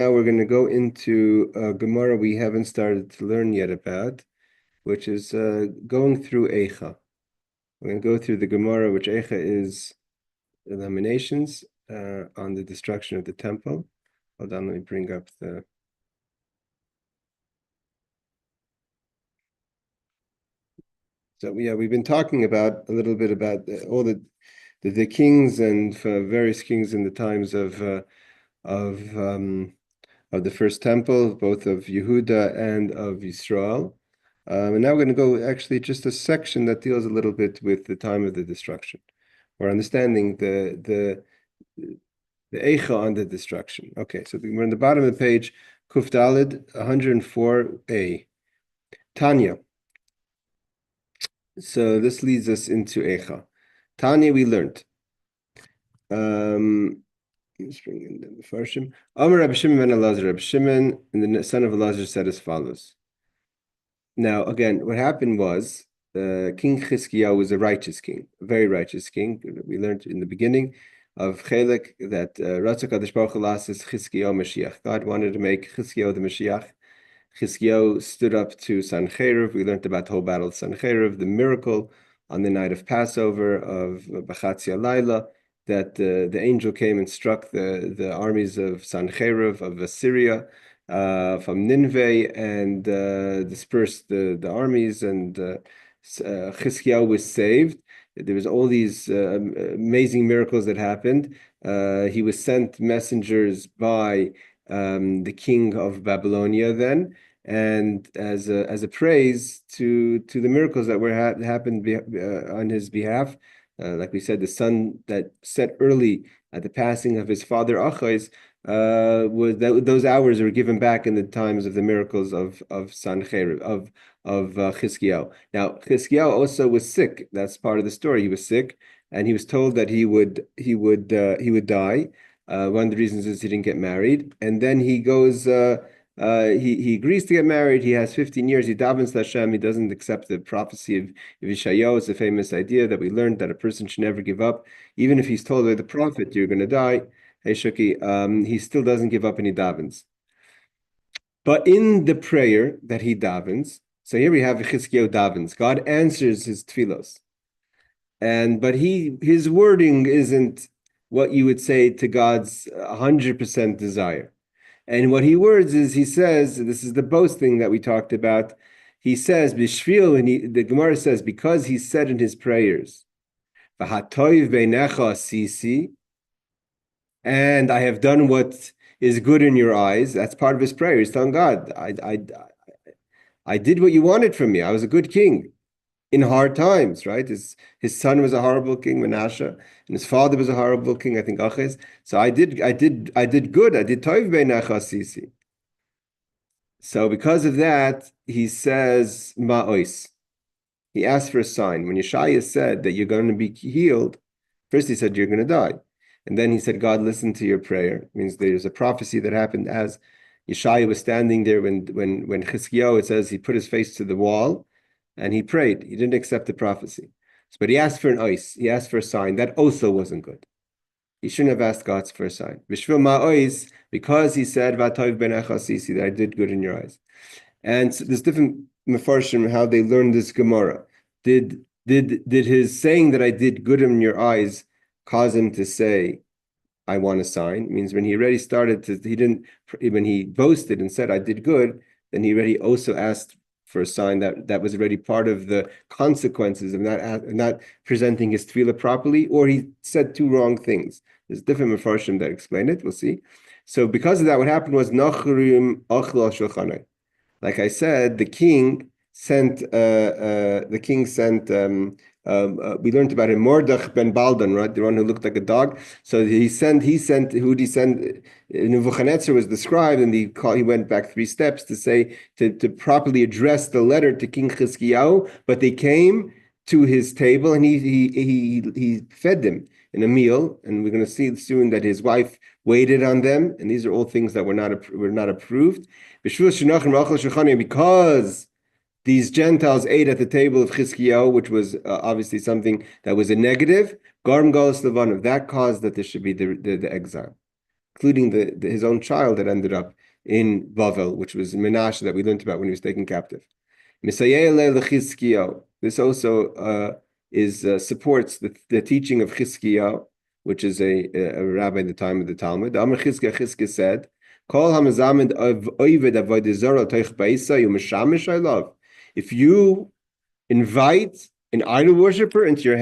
Now we're going to go into Gemara we haven't started to learn yet about, which is going through Eicha. We're going to go through the Gemara, which Eicha is the Lamentations on the destruction of the temple. Hold on, let me bring up the... So yeah, we've been talking about a little bit about all the kings and various kings in the times of the first temple, both of Yehuda and of Yisrael. And now we're going to go actually just a section that deals a little bit with the time of the destruction. We're understanding the Eicha on the destruction. Okay, so we're on the bottom of the page, Kuf Daled 104a. Tanya. So this leads us into Eicha. Tanya, we learned. Let's bring in the Farshim. Amar Rabbi Shimon ben Elazar. Rabbi Shimon, and the son of Elazar, said as follows. Now, again, what happened was King Chizkiyahu was a righteous king, a very righteous king. We learned in the beginning of Chelek that Ratzah Kadosh Baruch Hu lasis Chizkiyahu Mashiach. God wanted to make Chizkiyahu the Mashiach. Chizkiyahu stood up to Sanhedrin. We learned about the whole battle of Sanhedrin, the miracle on the night of Passover of B'chatzia Laila, that the angel came and struck the armies of Sanhedrin of Assyria from Nineveh and dispersed the armies, and Chizkiyahu was saved. There was all these amazing miracles that happened. He was sent messengers by the king of Babylonia then, and as a praise to the miracles that happened on his behalf. Like we said, the sun that set early at the passing of his father Achaz, those hours were given back in the times of the miracles of Sanhedrin, of Chizkiyahu. Now Chizkiyahu also was sick. That's part of the story. He was sick, and he was told that he would die. One of the reasons is he didn't get married, and then he goes. He agrees to get married. He has 15 years. He davens to Hashem. He doesn't accept the prophecy of Yeshayahu. It's a famous idea that we learned that a person should never give up, even if he's told by the prophet, "You're going to die." Hey Shuki, he still doesn't give up and he davens. But in the prayer that he davens, so here we have Chizkiyahu davens. God answers his tefillos, but his wording isn't what you would say to God's 100% desire. And what he words is, he says, this is the boast thing that we talked about. He says, Bishvil, the Gemara says, because he said in his prayers, V'hatoiv beinecha sisi, and I have done what is good in your eyes. That's part of his prayer. He's telling God, I did what you wanted from me. I was a good king in hard times, right? His son was a horrible king, Menashe, and his father was a horrible king, I think, Achaz. So I did good. I did toiv beinecha sisi. So because of that, he says ma'ois. He asked for a sign. When Yeshaya said that you're going to be healed, first he said you're going to die, and then he said, God, listen to your prayer. It means there's a prophecy that happened as Yeshaya was standing there when Chizkiyahu, it says he put his face to the wall. And he prayed. He didn't accept the prophecy. But he asked for an ois. He asked for a sign. That also wasn't good. He shouldn't have asked God for a sign. Bishvil ma'ois, because he said, V'atoiv beinecha sisi, that I did good in your eyes. And so there's different mefarshim how they learned this Gemara. Did his saying that I did good in your eyes cause him to say, I want a sign? It means when he already started when he boasted and said, I did good, then he already also asked for a sign that was already part of the consequences of not presenting his tefillah properly, or he said two wrong things. There's different mefarshim that explain it. We'll see. So because of that, what happened was Nachrim Achla Shulchanai. Like I said, the king sent. We learned about him, Mordech ben Baldan, right? The one who looked like a dog. So he sent. Who did he send? Nebuchadnezzar was described, and he went back 3 steps to say to properly address the letter to King Chizkiyahu. But they came to his table, and he fed them in a meal. And we're going to see soon that his wife waited on them. And these are all things that were not approved. Because these Gentiles ate at the table of Chizkiyahu, which was obviously something that was a negative. Garm Galus Levanov, that caused that there should be the exile. including his own child that ended up in Bavel, which was Menashe that we learned about when he was taken captive. This also supports the teaching of Chizkiyahu, which is a rabbi in the time of the Talmud. Amar Chizkiyahu said, "Kol hamazamid of oived avodah zarah toich ba'isa yumashamish I love." If you invite an idol worshiper into your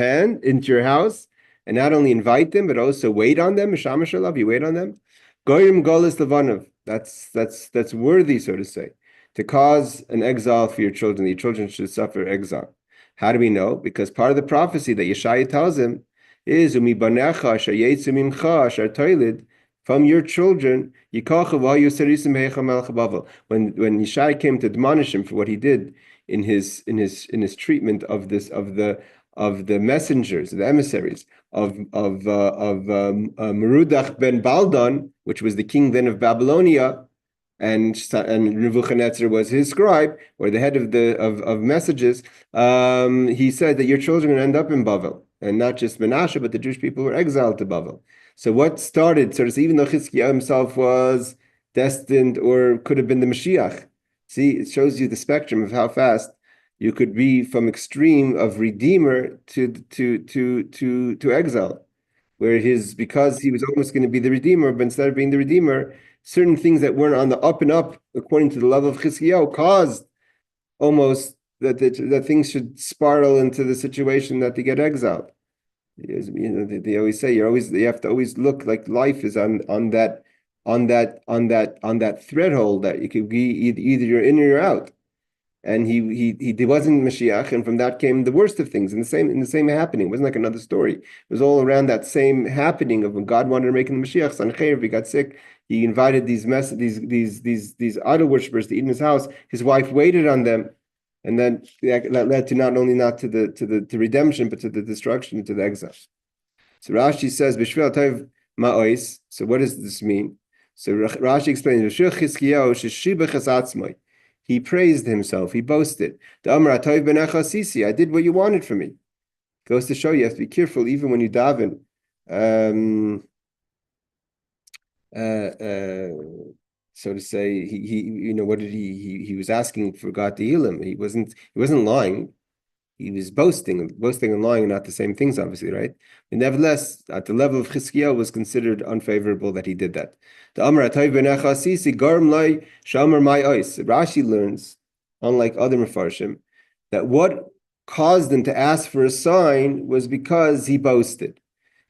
house, and not only invite them, but also wait on them, mashamish I love, you wait on them. Goyim golis levanav. That's worthy, so to say, to cause an exile for your children. Your children should suffer exile. How do we know? Because part of the prophecy that Yeshaya tells him is umibanecha asher yetzu mimcha asher toilid, from your children, when Yeshaya came to admonish him for what he did in his treatment of the messengers, the emissaries of Merudach ben Baldan, which was the king then of Babylonia, and Nebuchadnezzar was his scribe or the head of messages. He said that your children are going to end up in Bavel, and not just Menashe, but the Jewish people were exiled to Bavel. So what started, so to say, even though Chizkiyahu himself was destined or could have been the Mashiach, see, it shows you the spectrum of how fast you could be from extreme of redeemer to exile, where because he was almost going to be the redeemer, but instead of being the redeemer, certain things that weren't on the up and up according to the level of Chizkiyahu caused almost that things should spiral into the situation that they get exiled. They always say you have to always look like life is on that thread hole that you could be either you're in or you're out. And he wasn't Mashiach, and from that came the worst of things. In the same happening, it wasn't like another story. It was all around that same happening of when God wanted to make him the Mashiach. Sanhedrin, he got sick. He invited these idol worshippers to eat in his house. His wife waited on them, and then that led to not to the redemption, but to the destruction, to the exile. So Rashi says, "B'shvil tov ma'ois." So what does this mean? So Rashi explains, "B'shvil Chizkiyahu sheshibachas atzmai." He praised himself. He boasted. I did what you wanted from me. Goes to show you have to be careful even when you daven. So to say, what did he was asking for God to heal him. He wasn't lying. He was boasting and lying are not the same things, obviously, right? But nevertheless, at the level of Chizkiyahu, was considered unfavorable that he did that. The Amar Atayv Benecha Sisi Garm Lai Shamar Mai Ois. Rashi learns, unlike other Mefarshim, that what caused him to ask for a sign was because he boasted.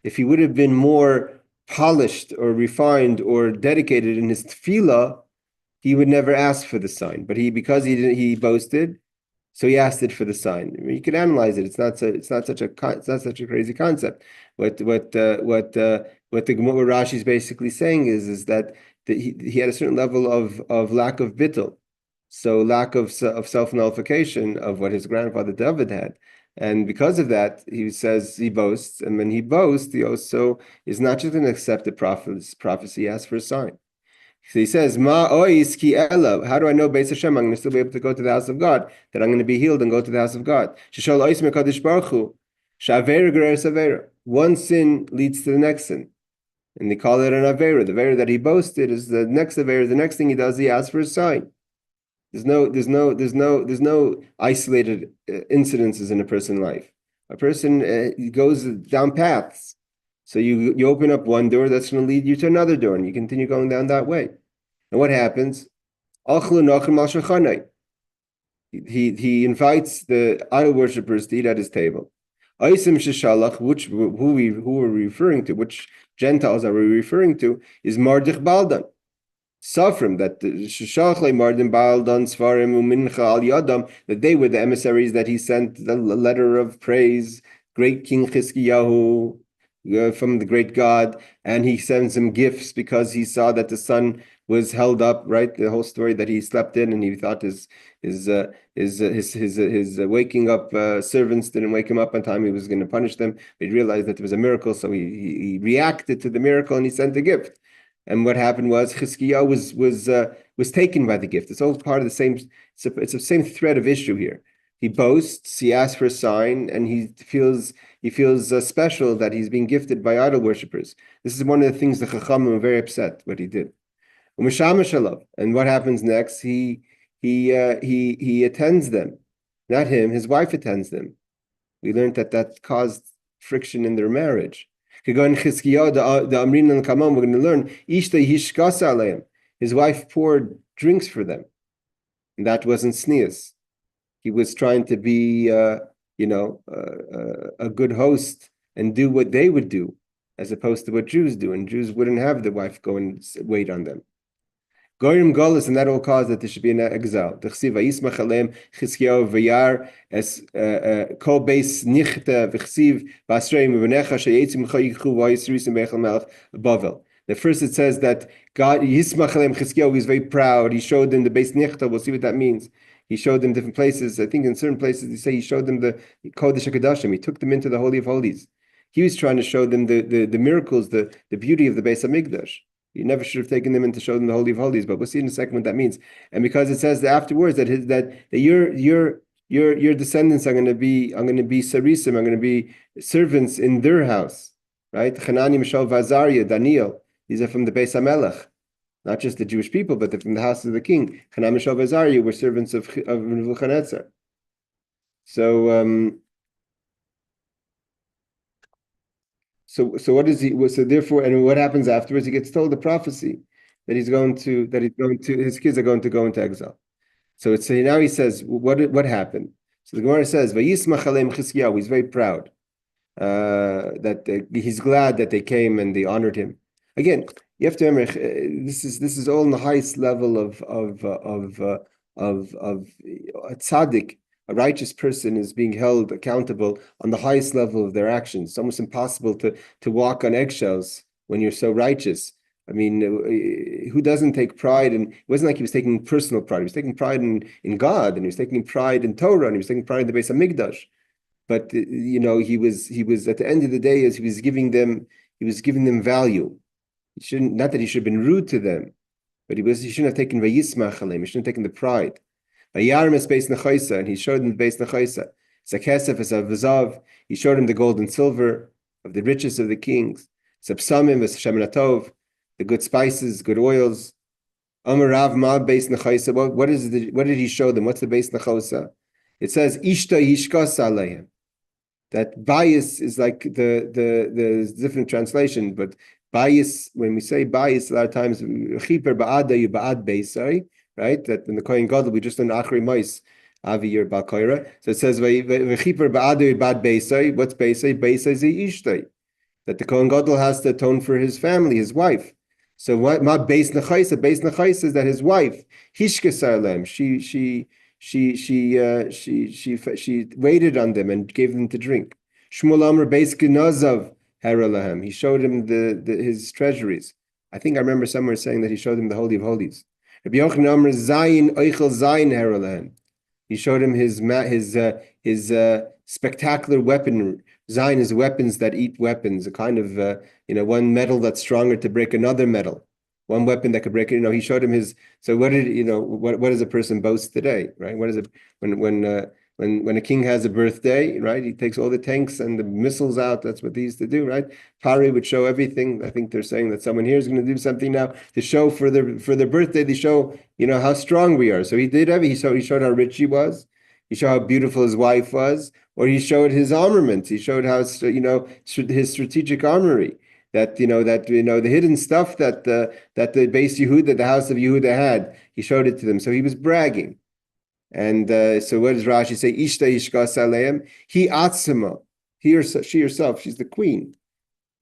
If he would have been more polished or refined or dedicated in his tefillah, he would never ask for the sign. But because he boasted, so he asked it for the sign. I mean, you can analyze it. It's not such a crazy concept. What Rashi is basically saying is that he had a certain level of lack of bittul, so lack of self-nullification of what his grandfather David had, and because of that, he says he boasts, and when he boasts, he also is not just going to accept the prophecy. He asks for a sign. So he says, "Ma ois ki ela." How do I know, Beis Hashem, I'm going to still be able to go to the house of God? That I'm going to be healed and go to the house of God. Sheshol ois mekadosh baruch hu, she'avera gereres avera. One sin leads to the next sin, and they call it an avera. The avera that he boasted is the next avera. The next thing he does, he asks for a sign. There's no isolated incidences in a person's life. A person goes down paths. So you open up one door, that's going to lead you to another door, and you continue going down that way. And what happens? He invites the idol worshippers to eat at his table. Who we're referring to, which Gentiles are we referring to, is Mardich Baldan. Safrim, that that they were the emissaries that he sent the letter of praise, great King Chizkiyahu, from the great God, and he sends him gifts because he saw that the sun was held up, right? The whole story that he slept in, and he thought his waking up servants didn't wake him up on time. He was going to punish them. But he realized that there was a miracle, so he reacted to the miracle and he sent a gift. And what happened was Chizkiyahu was taken by the gift. It's all part of the same. It's the same thread of issue here. He boasts, he asks for a sign, and he feels special that he's being gifted by idol worshippers. This is one of the things the Chachamim were very upset what he did. And what happens next? He attends them, not him. His wife attends them. We learned that caused friction in their marriage. We're going to learn his wife poured drinks for them, and that wasn't sneeze. He was trying to be, a good host and do what they would do, as opposed to what Jews do. And Jews wouldn't have the wife go and wait on them. Goyim Golis, and that will cause that there should be an exile. Chizkiyahu v'yar es kol beis nichta v'chsiv b'asreim v'necha sheyetzim chayichu v'yisrisim b'echel melech Bavel. The first it says that God Yismach Aleim Chizkiyahu, he's very proud. He showed them the beis nichta. We'll see what that means. He showed them different places. I think in certain places they say he showed them the Kodesh HaKadoshim. He took them into the Holy of Holies. He was trying to show them the miracles, the beauty of the Beis Hamikdash. You never should have taken them in to show them the Holy of Holies, but we'll see in a second what that means. And because it says that afterwards that your descendants are going to be sarisim, are going to be servants in their house, right? Hanani, Mishael, Vazariah, Daniel. These are from the Beis HaMelech, not just the Jewish people, but they're from the house of the king. Hanani, Mishael, Vazariah were servants of Nebuchadnezzar. So what is he? So therefore, and what happens afterwards? He gets told the prophecy that his kids are going to go into exile. So now he says, what happened? So the Gemara says, "Vayismach aleim Chizkiyahu." He's very proud that he's glad that they came and they honored him. Again, you have to remember this is all in the highest level of a tzaddik. A righteous person is being held accountable on the highest level of their actions. It's almost impossible to walk on eggshells when you're so righteous. I mean, who doesn't take pride? And it wasn't like he was taking personal pride. He was taking pride in God, and he was taking pride in Torah, and he was taking pride in the Beis Hamikdash. But he was at the end of the day, as he was giving them value. Not that he should have been rude to them, but he shouldn't have taken vayismach aleim. He shouldn't have taken the pride. And he showed him the Beis Nechaisa. Zakesef is a Vazav. He showed him the gold and silver of the riches of the kings. Sapsamim is Sheminatov, the good spices, good oils. Amarav Ma Beis Nechaisa. What did he show them? What's the Beis Nechaisa? It says Ishta Yishkas Aleim. That bias is like the different translation, but bias, when we say bias, a lot of times Chiper Ba'ada you Ba'ad Beisai. Right, that in the Kohen Gadol we just learned Achri Mois Avi Yer Bal Koira. So it says V'chiper Ba'adir Bad Beisai. What's Beisai? Beisai Zi Ishtay. That the Kohen Gadol has to atone for his family, his wife. So what? Ma Beis Nechaisa. Beis Nechaisa is that his wife Hishkesar Lem. She waited on them and gave them to drink. Shmuel Amar Beis Genazav Heralahem. He showed him his treasuries. I think I remember somewhere saying that he showed him the Holy of Holies. He showed him his spectacular weapon. Zayin is weapons that eat weapons, a kind of one metal that's stronger to break another metal. One weapon that could break it. He showed him his. So what does a person boast today, right? What is it when a king has a birthday, right? He takes all the tanks and the missiles out. That's what they used to do, right? Pari would show everything. I think they're saying that someone here is going to do something now to show for their birthday. They show how strong we are. So he did everything. He showed how rich he was. He showed how beautiful his wife was, or he showed his armaments. He showed how his strategic armory. That the hidden stuff that the Beis Yehuda, the house of Yehuda had. He showed it to them. So he was bragging. And so what does Rashi say? Ishta Yishkas Aleim. He atzma. She herself, she's the queen,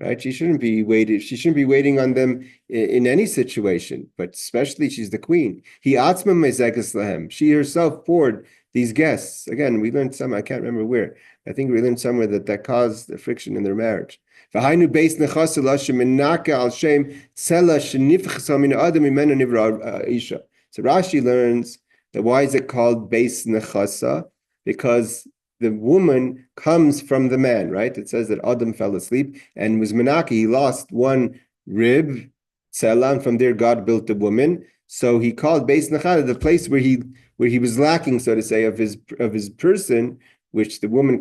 right? She shouldn't be waiting on them in any situation, but especially she's the queen. He atzma mezeges lahem. She herself poured these guests. Again, we learned some. I can't remember where. I think we learned somewhere that caused the friction in their marriage. V'hainu beis nechasa lashem menaka al shem tzela shenifchasa min adam imenu nivra isha. So Rashi learns that why is it called beis nechasa? Because the woman comes from the man, right? It says that Adam fell asleep and was menaki. He lost one rib, tzela, and from there God built the woman. So he called Beis Nachala the place where he was lacking, so to say, of his person, which the woman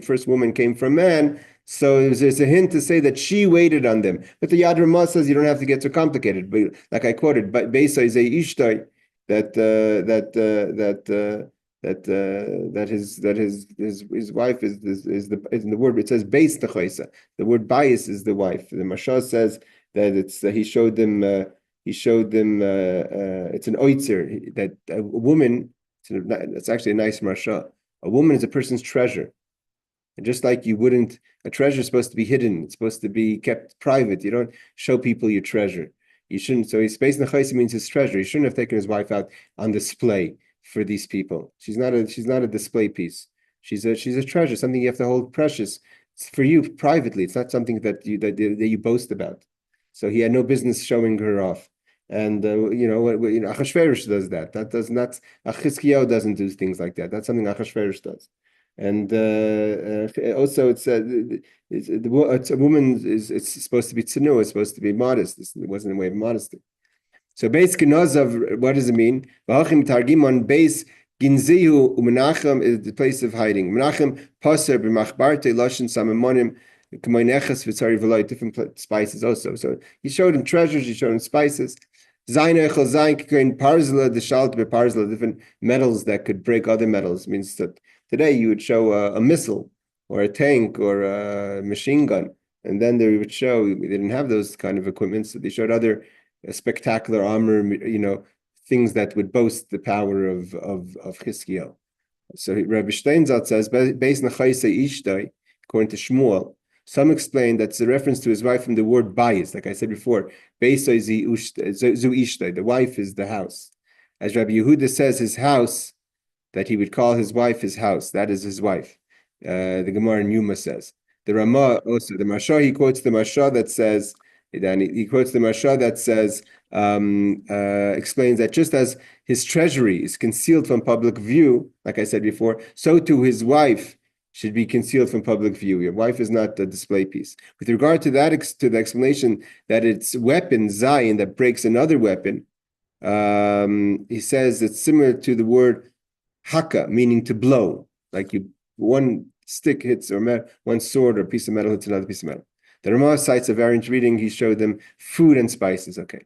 first woman came from man. So there's a hint to say that she waited on them. But the Yad Ramah says you don't have to get so complicated. But like I quoted, Beisa is a Ishtai his wife is in the word. It says Beis Techoisa. The word bias is the wife. The Mashal says that it's he showed them it's an oitzer that a woman. It's actually a nice Mashal. A woman is a person's treasure. And just like a treasure is supposed to be hidden, it's supposed to be kept private. You don't show people your treasure. You shouldn't. So his space nechaisa means his treasure. He shouldn't have taken his wife out on display for these people. She's not a display piece. She's a treasure, something you have to hold precious. It's for you privately. It's not something that you boast about. So he had no business showing her off. And Achashverosh does that. Chizkiyahu doesn't do things like that. That's something Achashverosh does. And also, it's a woman it's supposed to be tzinu, it's supposed to be modest. It wasn't a way of modesty. So Beis Kenozav, what does it mean? V'hachim targim on Beis Ginzihu u'menachem is the place of hiding. Menachem paser b'machbarte lashon samamonim k'moineches v'tzari v'loy, different spices also. So he showed him treasures, he showed him spices. Zayin echel zayin k'kein parzela d'shalt beparzela, different metals that could break other metals. It means that today you would show a missile or a tank or a machine gun, and then they would show they didn't have those kind of equipment, so they showed other spectacular armor, things that would boast the power of Chizkiyahu. So Rabbi Steinzat says, Beis Nechaisa Ishtay, according to Shmuel, some explain that's a reference to his wife from the word bias, like I said before, Beis Zu Ishtay, the wife is the house. As Rabbi Yehuda says, his house, that he would call his wife his house, that is his wife. The Gemara in Yuma says. The Ramah also, the Mashah, he quotes the Mashah that says, explains that just as his treasury is concealed from public view, like I said before, so too his wife should be concealed from public view. Your wife is not a display piece. With regard to that, to the explanation that it's weapon, zayin, that breaks another weapon, he says it's similar to the word haka, meaning to blow, like one stick hits, or one sword or piece of metal hits another piece of metal. The Ramah cites a variant reading. He showed them food and spices. Okay.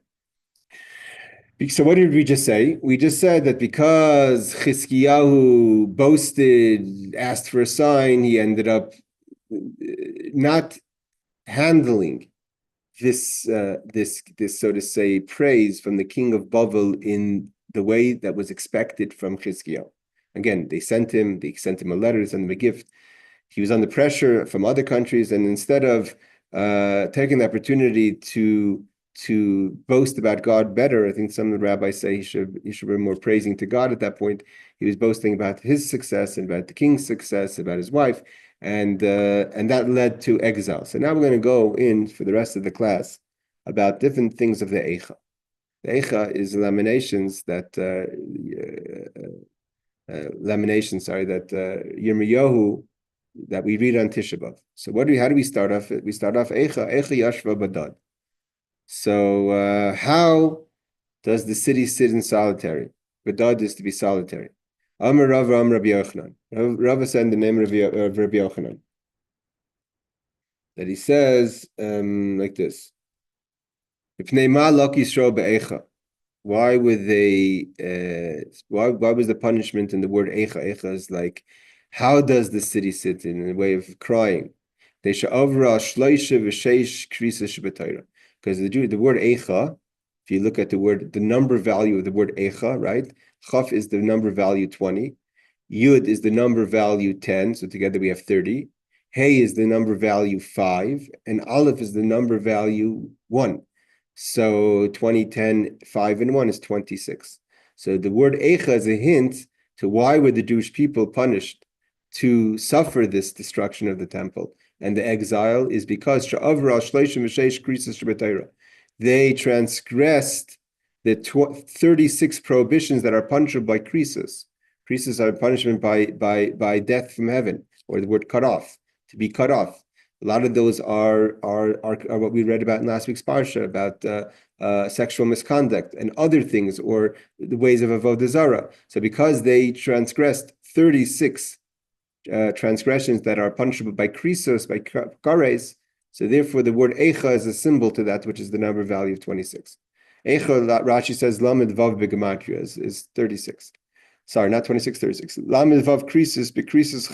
So what did we just say? We just said that because Chizkiyahu boasted, asked for a sign, he ended up not handling this, so to say, praise from the king of Bavel in the way that was expected from Chizkiyahu. Again, they sent him a letter, they sent him a gift. He was under pressure from other countries, and instead of taking the opportunity to boast about God better, I think some of the rabbis say he should be more praising to God at that point. He was boasting about his success and about the king's success, about his wife, and that led to exile. So now we're going to go in for the rest of the class about different things of the Eicha. The Eicha is lamentations that Yirmiyahu, that we read on Tisha B'Av. So how do we start off? We start off Eicha Yashva Badad. So how does the city sit in solitary? Badad is to be solitary. Amar Rava Amar Rabbi Yochanan. Rava said in the name of Rabbi Yochanan that he says like this: Why would they? Why was the punishment in the word Eicha? Eicha is like, how does the city sit in a way of crying? They should overall shloisha v'sheish krisa shebetayra, because the word Eicha, if you look at the number value of the word Eicha, right? Chaf is the number value 20, Yud is the number value 10, so together we have 30. Hey is the number value 5, and Aleph is the number value 1. So 20, 10, 5, and 1 is 26. So the word Eicha is a hint to why were the Jewish people punished to suffer this destruction of the temple and the exile is because they transgressed the 36 prohibitions that are punishable by krisos. Krisos are punishment by death from heaven, or the word cut off, to be cut off. A lot of those are what we read about in last week's parsha about sexual misconduct and other things, or the ways of avodah zarah. So because they transgressed 36 transgressions that are punishable by krisos, by kares, so therefore the word eicha is a symbol to that, which is the number value of 26. Eicha, Rashi says, lamed vav begematria is 36. Sorry, not 26, 36. Lamed vav krisos, bekrisos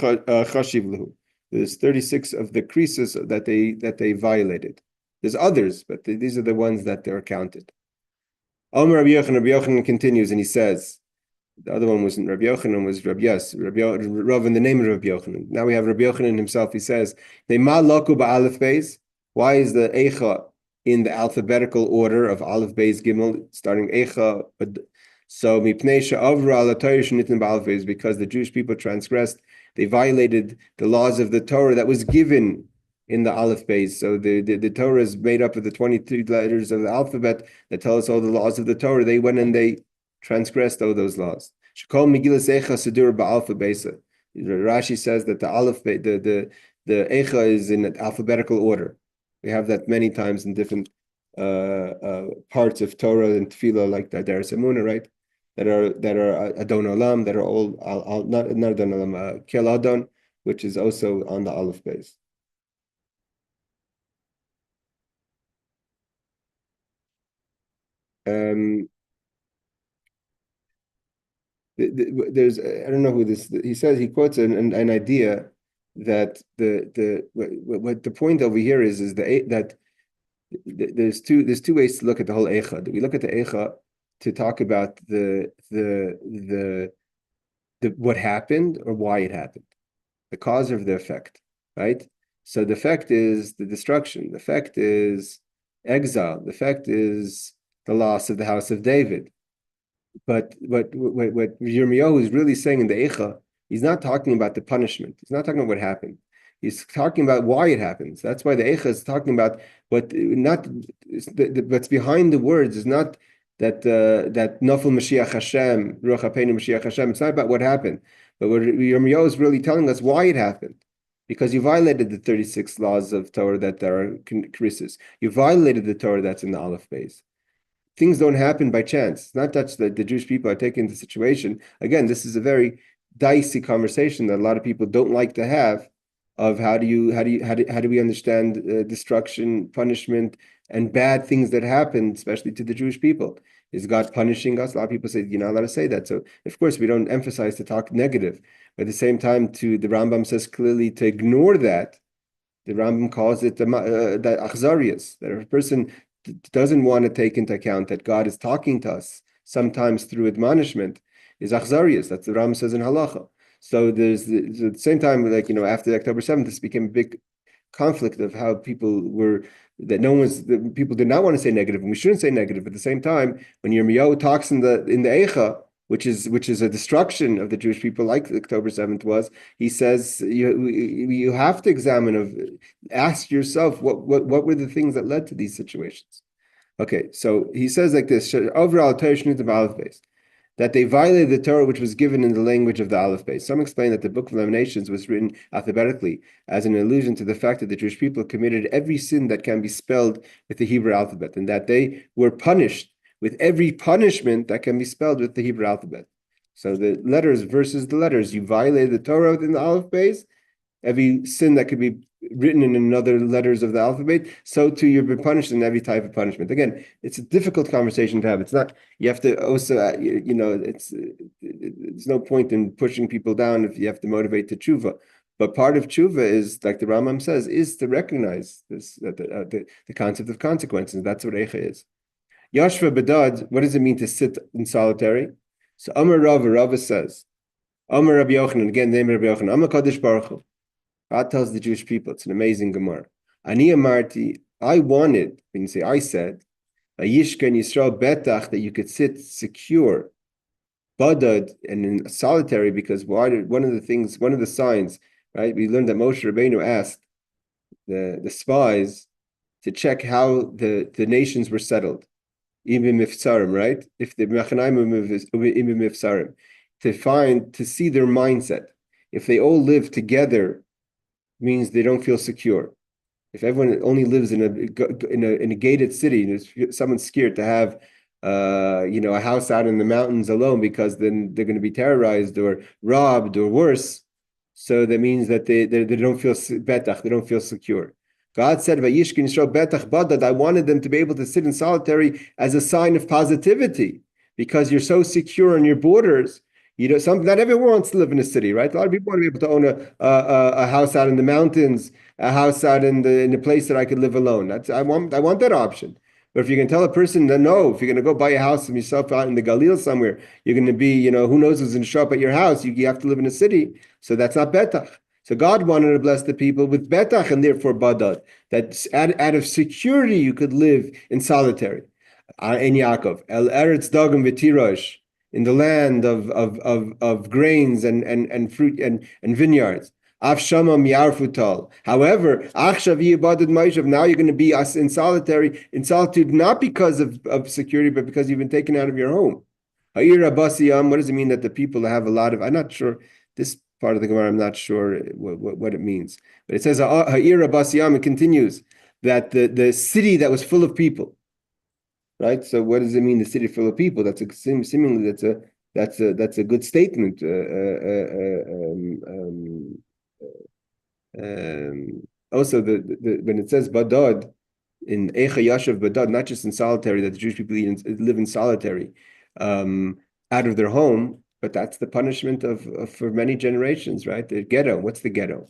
chashiv lehu. There's 36 of the krisos that they violated. There's others, but these are the ones that are counted. Rabbi Yochanan continues, and he says, the other one wasn't Rabbi Yochanan, was Rabbi Yas, Rav in the name of Rabbi Yochanan. Now we have Rabbi Yochanan himself. He says, "They ma loku ba'alef beis." Why is the eicha in the alphabetical order of Aleph Beis Gimel, starting eicha? So mipnei she'avra ala Torah shenitn ba'alef beis, because the Jewish people transgressed, they violated the laws of the Torah that was given in the Aleph Beis. So the Torah is made up of the 22 letters of the alphabet that tell us all the laws of the Torah. They went and they transgressed all those laws. Rashi says that the Aleph, the Eicha is in alphabetical order. We have that many times in different parts of Torah and Tefillah, like the Deres Emunah, right? That are Adon Olam, that are all not Adon Olam, Kel Adon, which is also on the Aleph base. There's, I don't know who this, he says, he quotes an idea that what the point over here is that there's two ways to look at the whole eicha. We look at the eicha to talk about the what happened or why it happened, the cause of the effect, right? So the effect is the destruction. The effect is exile. The effect is the loss of the house of David. But what Yirmiyahu is really saying in the Eicha, he's not talking about the punishment. He's not talking about what happened. He's talking about why it happens. That's why the Eicha is talking about what's behind the words is not that Nafal Mashiach Hashem, Ruach HaPeinu Mashiach Hashem. It's not about what happened. But what Yirmiyahu is really telling us why it happened. Because you violated the 36 laws of Torah that are krisis. You violated the Torah that's in the Aleph base. Things don't happen by chance. It's not that the Jewish people are taken into the situation. Again, this is a very dicey conversation that a lot of people don't like to have. Of how do we understand destruction, punishment, and bad things that happen, especially to the Jewish people? Is God punishing us? A lot of people say you're not allowed to say that. So of course we don't emphasize to talk negative. But at the same time, the Rambam says clearly to ignore that. The Rambam calls it the achzarias, that if a person doesn't want to take into account that God is talking to us sometimes through admonishment, is achzarias. That's the Rambam says in halacha. So there's at the same time, like, after October 7th, this became a big conflict of how people people did not want to say negative, and we shouldn't say negative. At the same time, when Yirmiyahu talks in the Eicha, which is a destruction of the Jewish people, like October 7th was, he says you have to ask yourself what were the things that led to these situations. Okay, so he says like this: overall, that they violated the Torah which was given in the language of the Aleph base. Some explain that the Book of Lamentations was written alphabetically as an allusion to the fact that the Jewish people committed every sin that can be spelled with the Hebrew alphabet, and that they were punished with every punishment that can be spelled with the Hebrew alphabet. So the letters versus the letters. You violated the Torah within the Aleph base, every sin that could be written in another letters of the alphabet, so too you've been punished in every type of punishment. Again, it's a difficult conversation to have. It's not, you have to also, there's no point in pushing people down if you have to motivate to tshuva. But part of tshuva is, like the Rambam says, is to recognize this, the concept of consequences. That's what Eicha is. Yashva Bedad, what does it mean to sit in solitary? So Amar Rava says, Amar Rabbi Yochanan, again, name Rabbi Yochanan, Amar Kadosh Baruch Hu. God tells the Jewish people, it's an amazing Gemara. Ani amarti, I wanted, when you say I said, Yishkan Yisrael betach, that you could sit secure, badad, and in solitary, because one of the signs, right? We learned that Moshe Rabbeinu asked the spies to check how the nations were settled. Ibn Mifsarim, right? If the Machanaim Ibn Mifsarim, to see their mindset. If they all live together, means they don't feel secure. If everyone only lives in a gated city, and someone's scared to have a house out in the mountains alone because then they're going to be terrorized or robbed or worse. So that means that they don't feel betach, they don't feel secure. God said, "Vayishkin Yisrael betach badad." I wanted them to be able to sit in solitary as a sign of positivity, because you're so secure on your borders. Not everyone wants to live in a city, right? A lot of people want to be able to own a house out in the mountains, a house out in a place that I could live alone. I want that option. But if you can tell a person that no, if you're going to go buy a house from yourself out in the Galil somewhere, you're going to be, who knows who's going to show up at your house. You have to live in a city. So that's not betach. So God wanted to bless the people with betach and therefore badad. That out of security you could live in solitary. In Yaakov, El Eretz Dagim V'Tirosh, in the land of grains and fruit and vineyards. Avshamam Yarfutal. However, Achshav Yibadad Maishav, now you're going to be in solitude, not because of security, but because you've been taken out of your home. Ha'ir Abbasiyam, what does it mean that the people have a lot of, I'm not sure, this part of the Gemara, I'm not sure what it means. But it says, Ha'ir Abbasiyam, it continues, that the city that was full of people, right? So what does it mean, the city full of people? Seemingly that's a good statement. Also, when it says badad in Eicha Yashav Badad, not just in solitary, that the Jewish people live in solitary, out of their home, but that's the punishment of for many generations, right? The ghetto. What's the ghetto?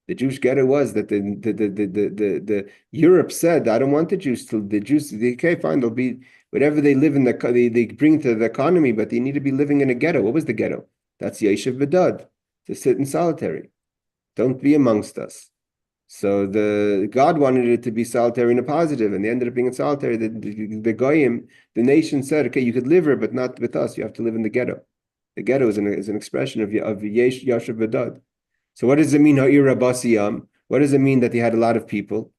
The Jewish ghetto was that the Europe said, I don't want the Jews okay, fine, they'll be whatever they live in they bring to the economy, but they need to be living in a ghetto. What was the ghetto? That's Yeshiv Badad, to sit in solitary. Don't be amongst us. So God wanted it to be solitary and a positive, and they ended up being in solitary. The Goyim, the nation said, okay, you could live here, but not with us. You have to live in the ghetto. The ghetto is an expression of Yeshiv Badad. So what does it mean, Ha'ir Basiyam? What does it mean that he had a lot of people?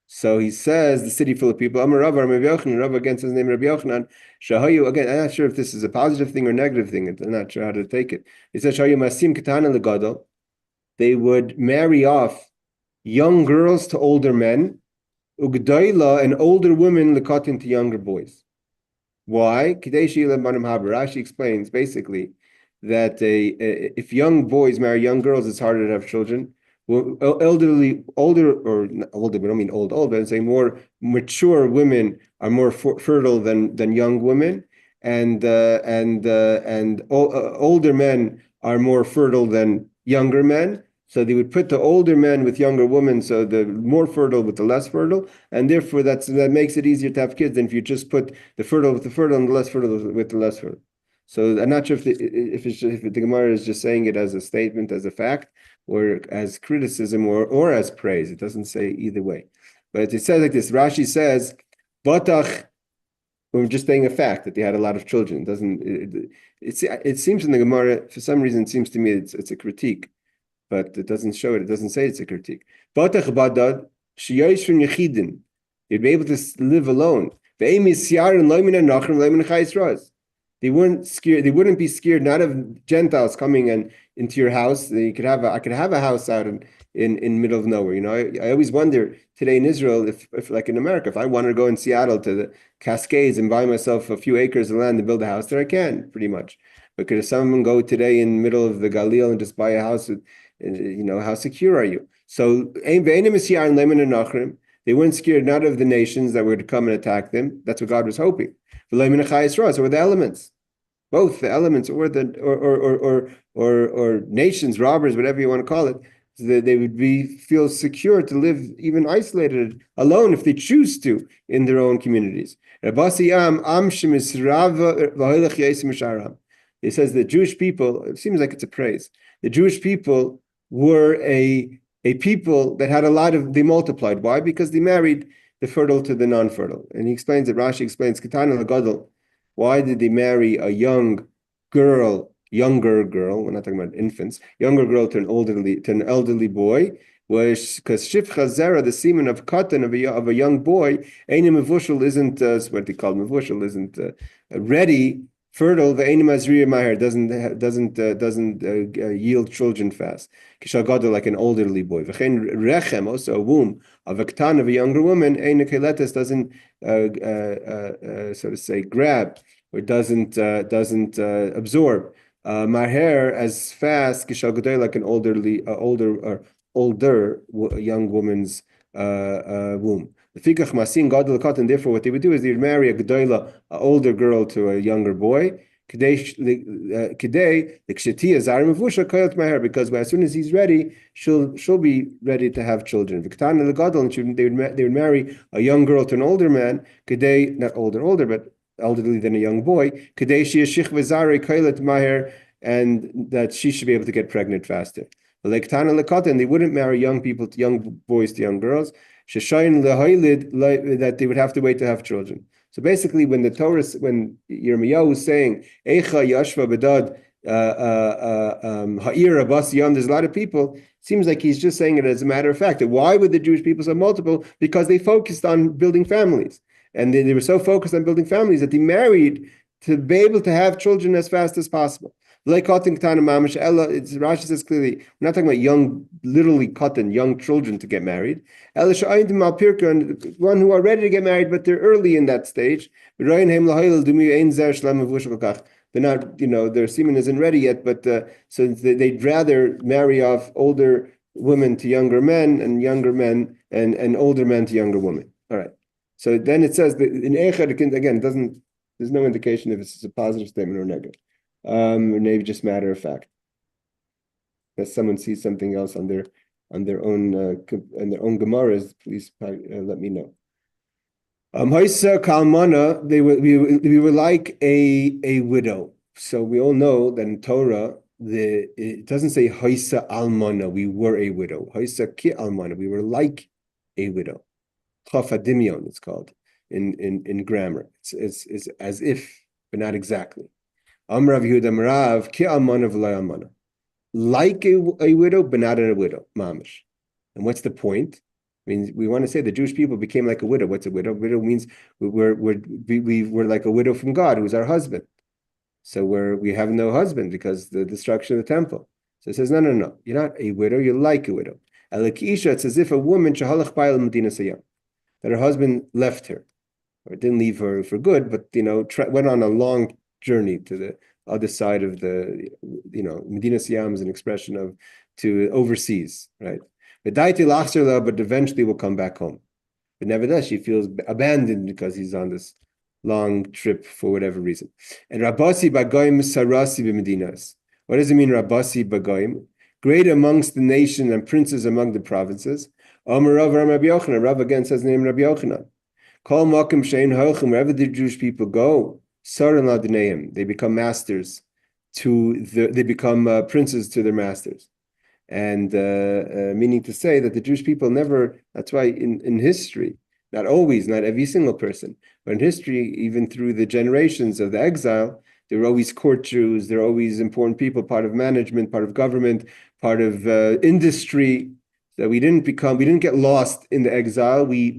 So he says, the city full of people. Amar Rav Yochanan, Rav again says his name Rabbi Yochanan. Shahayu, again, I'm not sure if this is a positive thing or negative thing. I'm not sure how to take it. He says, Shahayu Masim Katana Legadol. They would marry off young girls to older men, Ugdaila, and older women lekatin to younger boys. Why? Rashi explains basically that if young boys marry young girls, it's harder to have children. Well, older, we don't mean old, but I'm saying more mature women are more fertile than young women, and older men are more fertile than younger men. So they would put the older men with younger women, so the more fertile with the less fertile, and therefore that makes it easier to have kids than if you just put the fertile with the fertile and the less fertile with the less fertile. So I'm not sure if the Gemara is just saying it as a statement, as a fact, or as criticism, or as praise. It doesn't say either way. But it says like this. Rashi says, "Batach." We're just saying a fact that they had a lot of children. It seems in the Gemara, for some reason, it seems to me it's a critique. But it doesn't show it. It doesn't say it's a critique. Batach badad sheyosh from yechidin. You'd be able to live alone. They weren't scared. They wouldn't be scared not of Gentiles coming into your house. I could have a house out in middle of nowhere. I always wonder today in Israel, if like in America, if I wanted to go in Seattle to the Cascades and buy myself a few acres of land and build a house there, I can pretty much. But could someone go today in the middle of the Galil and just buy a house? How secure are you? So they weren't scared not of the nations that were to come and attack them. That's what God was hoping. So were the elements, both the elements or nations, robbers, whatever you want to call it, so that they would feel secure to live even isolated, alone if they choose to in their own communities. It says the Jewish people, it seems like it's a praise. The Jewish people were a people that had they multiplied. Why? Because they married the fertile to the non-fertile. And he explains it, Rashi explains, Katana Lagadol, why did they marry a younger girl, we're not talking about infants, younger girl to an elderly boy, was because Shifcha Zera, the semen of cotton of a young boy, Einim Mevushal isn't what they call Mevushal, isn't ready fertile, the Mazriya Maher doesn't yield children fast. Kishagadol, like an elderly boy. V'chein rechem, also a womb of a ktan, of a younger woman, Ein Keletes doesn't so to say grab or doesn't absorb. Maher as fast, Kishagadol, like an older young woman's womb. Therefore, what they would do is they would marry a gedola, an older girl, to a younger boy. Because as soon as he's ready, she'll be ready to have children. They would marry a young girl to an older man, not older, but elderly than a young boy, and that she should be able to get pregnant faster. And they wouldn't marry young boys to young girls, that they would have to wait to have children. So basically, when Yirmiyahu is saying, Eicha Yashva Bedad Ha'ir Abbas Yam, there's a lot of people, it seems like he's just saying it as a matter of fact. That why would the Jewish people say multiple? Because they focused on building families. And they were so focused on building families that they married to be able to have children as fast as possible. Rashi says clearly, we're not talking about literally young children to get married. One who are ready to get married, but they're early in that stage. They're not, their semen isn't ready yet, but so they'd rather marry off older women to younger men, and younger men and older men to younger women. All right. So then it says that in Echad, again, there's no indication if it's a positive statement or negative. Or maybe just matter of fact. If someone sees something else on their own Gemaras, please let me know. Haisa Kalmana, we were like a widow. So we all know that in Torah it doesn't say Haisa Almana, we were a widow. Haisa Ki Almana, we were like a widow. Chafadimion, it's called in grammar. It's as if, but not exactly. Amrav Yehuda Marav Ki Almana v'Lo Almana, like a widow, but not a widow. Mamish. And what's the point? I mean, we want to say the Jewish people became like a widow. What's a widow? Widow means we're like a widow from God, who's our husband. So we have no husband because the destruction of the temple. So it says, no. You're not a widow. You're like a widow. Alakisha, it's as if a woman shahalach ba'al medina sayam, that her husband left her, or didn't leave her for good, but went on a long journey to the other side of the, Medina Siyam is an expression of to overseas, right? But eventually will come back home. But nevertheless, she feels abandoned because he's on this long trip for whatever reason. And Rabasi Bagoim Sarasi b'Medinas. What does it mean, Rabasi Bagoim? Great amongst the nation and princes among the provinces. Rav again says the name Rabbi Yochanan. Kol Makim Shein Hochem, wherever the Jewish people go, they become masters they become princes to their masters. And meaning to say that the Jewish people never, that's why in history, not always, not every single person, but in history, even through the generations of the exile, there were always court Jews, there were always important people, part of management, part of government, part of industry, that we didn't get lost in the exile, we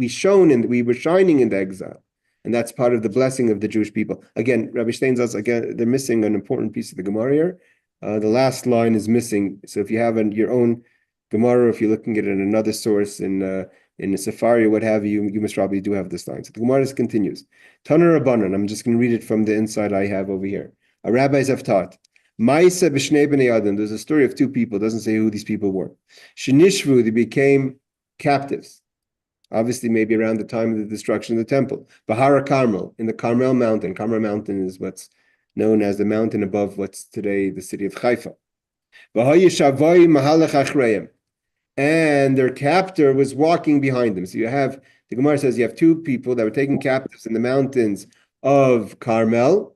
were shining in the exile. And that's part of the blessing of the Jewish people. Again, Rabbi Steinsaltz, they're missing an important piece of the Gemara here. The last line is missing. So if you have your own Gemara, if you're looking at it in another source, in a Safari or what have you, you must probably do have this line. So the Gemara continues. Taner Rabbanan, I'm just going to read it from the inside I have over here. Our rabbis have taught. Ma'isa b'shnei b'nei Adam. There's a story of two people. It doesn't say who these people were. Shenishvu, they became captives. Obviously, maybe around the time of the destruction of the temple. Bahara Carmel, in the Carmel Mountain. Carmel Mountain is what's known as the mountain above what's today the city of Haifa. And their captor was walking behind them. So the Gemara says you have two people that were taken captives in the mountains of Carmel,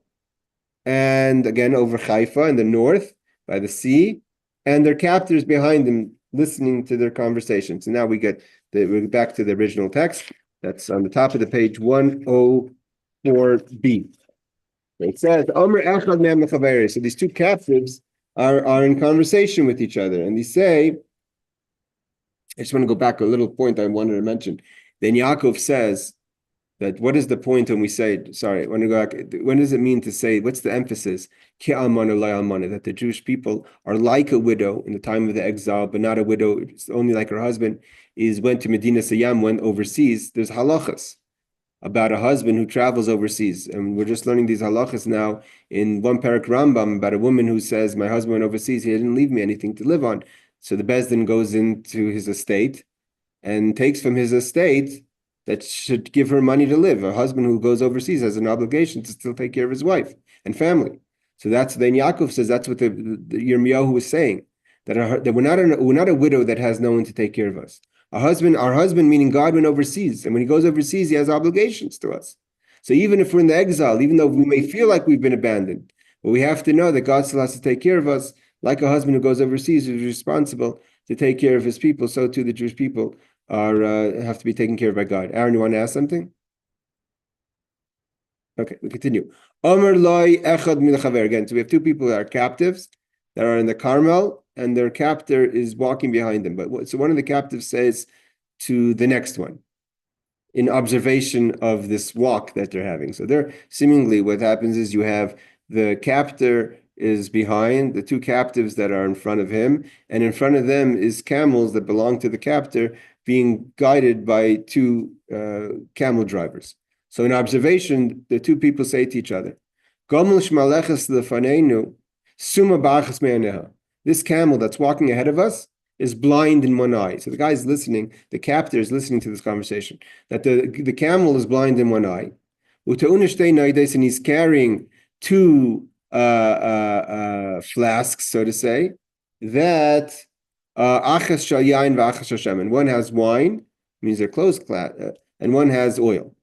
and again over Haifa in the north by the sea, and their captors behind them listening to their conversation. So now we're back to the original text. That's on the top of the page 104b. It says, so these two captives are in conversation with each other, and they say, I just want to go back a little point I wanted to mention. Then Yaakov says That what is the point when we say, sorry, when we go back, when does it mean to say, what's the emphasis? Ki almana la almana, that the Jewish people are like a widow in the time of the exile, but not a widow, it's only like her husband, went to Medina Sayyam, went overseas. There's halachas about a husband who travels overseas. And we're just learning these halachas now in one Perek Rambam about a woman who says, my husband went overseas, he didn't leave me anything to live on. So the Bezdin goes into his estate and takes from his estate that should give her money to live. A husband who goes overseas has an obligation to still take care of his wife and family. So that's then Yaakov says that's what the Yirmiyahu was saying, that we're not a widow that has no one to take care of us. Our husband, meaning God, went overseas, and when he goes overseas, he has obligations to us. So even if we're in the exile, even though we may feel like we've been abandoned, but we have to know that God still has to take care of us, like a husband who goes overseas is responsible to take care of his people. So too the Jewish people are have to be taken care of by God. Aaron, you want to ask something? Okay, we continue. Omer loy echad milchaver. Again, so we have two people that are captives that are in the Carmel, and their captor is walking behind them. But so one of the captives says to the next one, in observation of this walk that they're having. So they're seemingly what happens is you have the captor is behind, the two captives that are in front of him, and in front of them is camels that belong to the captor being guided by two camel drivers. So in observation, the two people say to each other, this camel that's walking ahead of us is blind in one eye. So the guy's listening, the captor is listening to this conversation, that the camel is blind in one eye. And he's carrying two flasks, so to say, that achas shal yain v'achas shal shemen. One has wine, means they're close, and one has oil.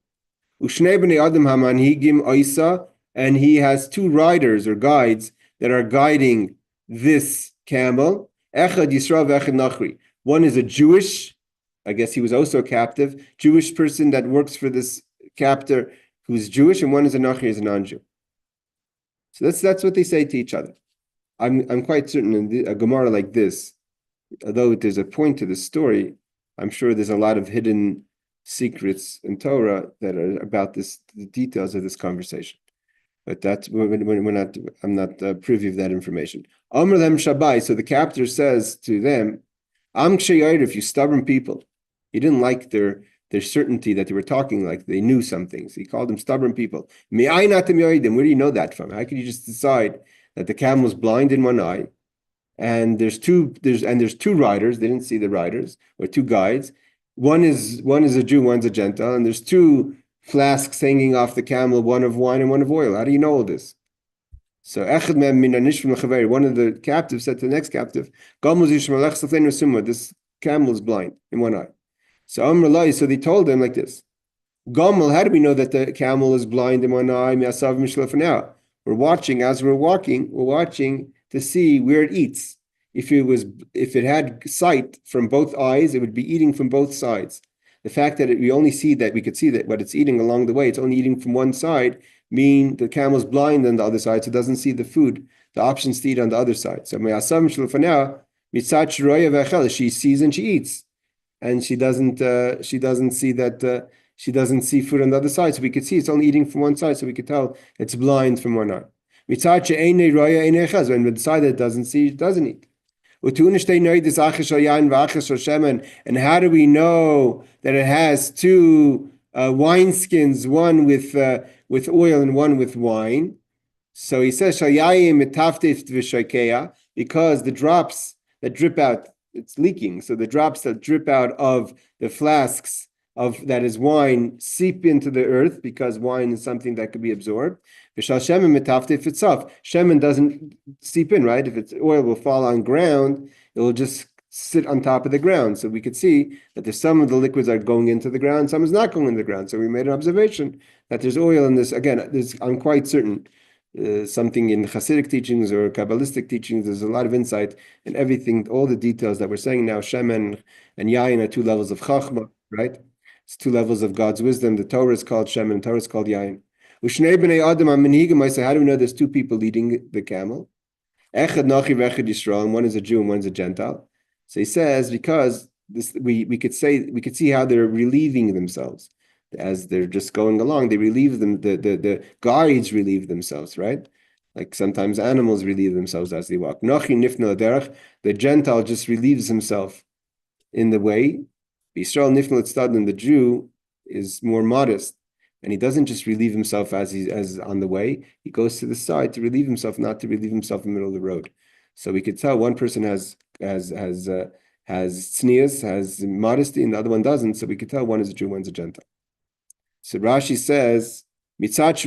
Ushnei b'nei adam hamanhigim oisa, and he has two riders or guides that are guiding this camel. Echad Yisrael v'echad Nachri. One is a Jewish, I guess he was also a captive, Jewish person that works for this captor who's Jewish, and one is a Nachri, is a non-Jew. So that's what they say to each other. I'm quite certain in a Gemara like this, although there's a point to the story, I'm sure there's a lot of hidden secrets in Torah that are about the details of this conversation. But that's I'm not privy of that information. Amr lem Shabai. So the captor says to them, Am if you stubborn people. He didn't like their certainty that they were talking like they knew something. So he called them stubborn people. Where do you know that from? How could you just decide that the camel was blind in one eye? And there's two riders. They didn't see the riders, or two guides. One is a Jew, one's a Gentile, and there's two flasks hanging off the camel, one of wine and one of oil. How do you know all this? So one of the captives said to the next captive, this camel is blind in one eye. So they told him like this. Gomel, how do we know that the camel is blind in one eye? We're watching, as we're watching to see where it eats. If it had sight from both eyes, it would be eating from both sides. The fact that we could see that what it's eating along the way, it's only eating from one side, mean the camel's blind on the other side, so it doesn't see the food, the options to eat on the other side. So she sees and she eats, and she doesn't see that she doesn't see food on the other side. So we could see it's only eating from one side, so we could tell it's blind from one eye. When the side that doesn't see, it doesn't eat. And how do we know that it has two wineskins, one with oil and one with wine? So he says, because the drops that drip out, it's leaking. So the drops that drip out of the flasks of that is wine seep into the earth, because wine is something that could be absorbed. Shemen doesn't seep in, right? If it's oil, will fall on ground, it will just sit on top of the ground. So we could see that there's some of the liquids are going into the ground, some is not going into the ground. So we made an observation that there's oil in this. Again, I'm quite certain something in Hasidic teachings or Kabbalistic teachings, there's a lot of insight in everything, all the details that we're saying now. Shemen and Yain are two levels of Chachma, right? It's two levels of God's wisdom. The Torah is called Shemen, the Torah is called Yain. How do we know there's two people leading the camel? Echad Nachi v'Echad Yisrael, and one is a Jew and one is a Gentile. So he says, because this, we could see how they're relieving themselves. as they're just going along, they relieve them. The guides relieve themselves, right? Like sometimes animals relieve themselves as they walk. Nochi nifna derech, the Gentile just relieves himself in the way. Yisrael nifna tzaddim, the Jew is more modest, and he doesn't just relieve himself as on the way. He goes to the side to relieve himself, not to relieve himself in the middle of the road. So we could tell one person has tznius, has modesty, and the other one doesn't. So we could tell one is a Jew, one's a Gentile. So Rashi says, because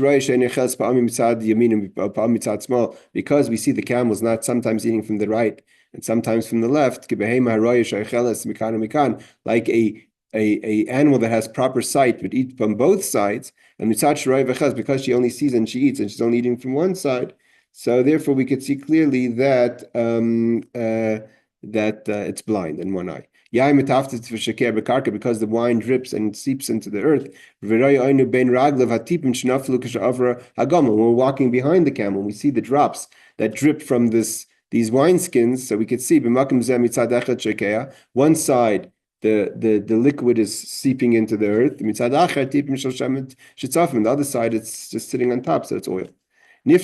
we see the camels not sometimes eating from the right and sometimes from the left, like a animal that has proper sight would eat from both sides, and because she only sees and she eats and she's only eating from one side, so therefore we could see clearly that it's blind in one eye. Because the wine drips and seeps into the earth. When we're walking behind the camel, we see the drops that drip from these wineskins, so we could see one side the liquid is seeping into the earth. And the other side it's just sitting on top, so it's oil. They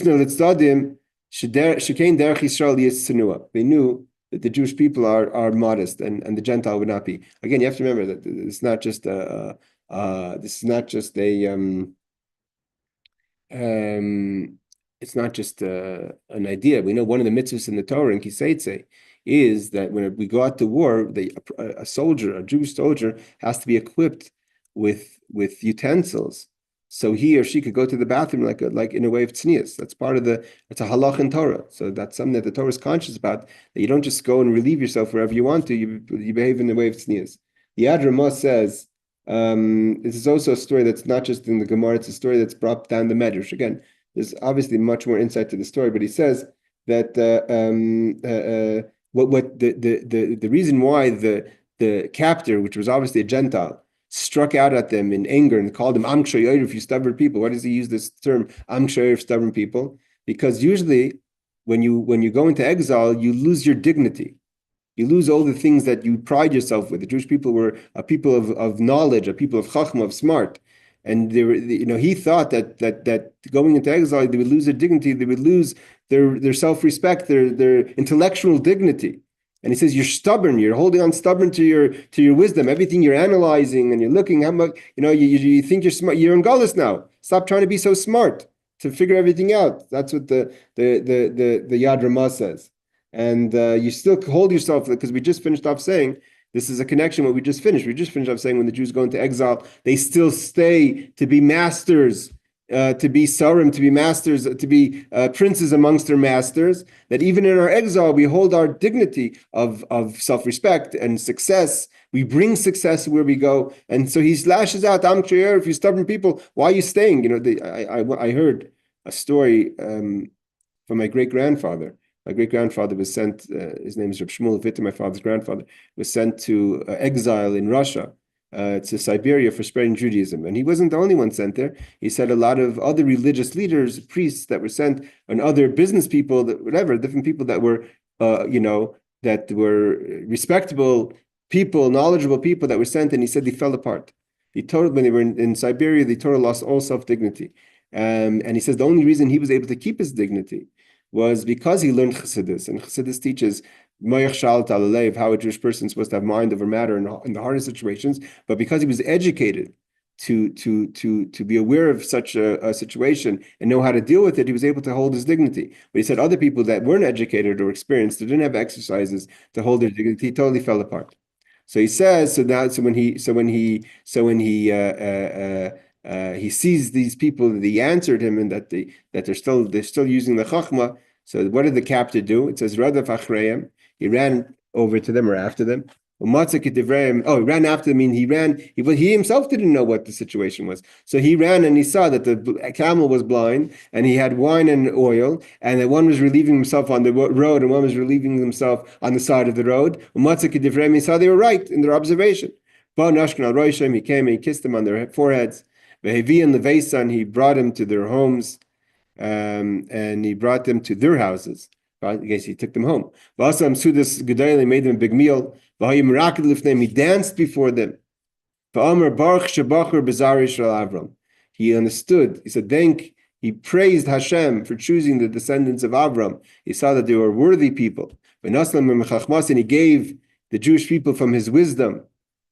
knew that the Jewish people are modest, and the Gentile would not be. Again, you have to remember that it's not just a it's not just an idea. We know one of the mitzvahs in the Torah in Kiseitze is that when we go out to war, a Jewish soldier, has to be equipped with utensils, so he or she could go to the bathroom like in a way of tznius. That's it's a halach in Torah. So that's something that the Torah is conscious about, that you don't just go and relieve yourself wherever you want to. You behave in the way of tznius. The Yad Ramah says, this is also a story that's not just in the Gemara, it's a story that's brought down the Medrash. Again, there's obviously much more insight to the story, but he says that the reason why the captor, which was obviously a Gentile, struck out at them in anger and called them Am Kshayev, you stubborn people. Why does he use this term Am Kshayev, stubborn people? Because usually when you go into exile, you lose your dignity. You lose all the things that you pride yourself with. The Jewish people were a people of knowledge, a people of chachma, of smart. And they were, he thought that going into exile, they would lose their dignity, they would lose their self-respect, their intellectual dignity. And he says, you're stubborn, you're holding on stubborn to your wisdom. Everything you're analyzing and you're looking, how much, you think you're smart, you're in Gullus now. Stop trying to be so smart to figure everything out. That's what the Yad Ramah says. And you still hold yourself, because we just finished off saying, this is a connection what we just finished. We just finished off saying when the Jews go into exile, they still stay to be masters, to be sarim, to be masters, to be princes amongst their masters, that even in our exile, we hold our dignity of self-respect and success. We bring success where we go. And so he lashes out, Am Kshayev, if you stubborn people, why are you staying? I heard a story from my great-grandfather. My great-grandfather was sent, his name is Reb Shmuel Vitta, my father's grandfather, was sent to exile in Russia, to Siberia for spreading Judaism. And he wasn't the only one sent there. He said a lot of other religious leaders, priests that were sent, and other business people, different people that were, that were respectable people, knowledgeable people that were sent, and he said they fell apart. When they were in Siberia, they totally lost all self-dignity. And he says the only reason he was able to keep his dignity was because he learned Chassidus, and Chassidus teaches how a Jewish person is supposed to have mind over matter in the hardest situations. But because he was educated to be aware of such a situation and know how to deal with it, he was able to hold his dignity. But he said other people that weren't educated or experienced, they didn't have exercises to hold their dignity, totally fell apart. So he says, when he sees these people, they answered him, and that they're still using the chachma. So what did the captor do? It says Radav Achreim. He ran over to them or after them. He ran after them. I mean, he himself didn't know what the situation was. So he ran and he saw that the camel was blind and he had wine and oil, and that one was relieving himself on the road and one was relieving himself on the side of the road. He saw they were right in their observation. He came and he kissed them on their foreheads. He brought them to their homes, and he brought them to their houses. I guess he took them home. He made them a big meal. He danced before them. V'amar Baruch Shebachar B'Zari Shel Avram. He understood. He said, he praised Hashem for choosing the descendants of Avram. He saw that they were worthy people. And he gave the Jewish people from his wisdom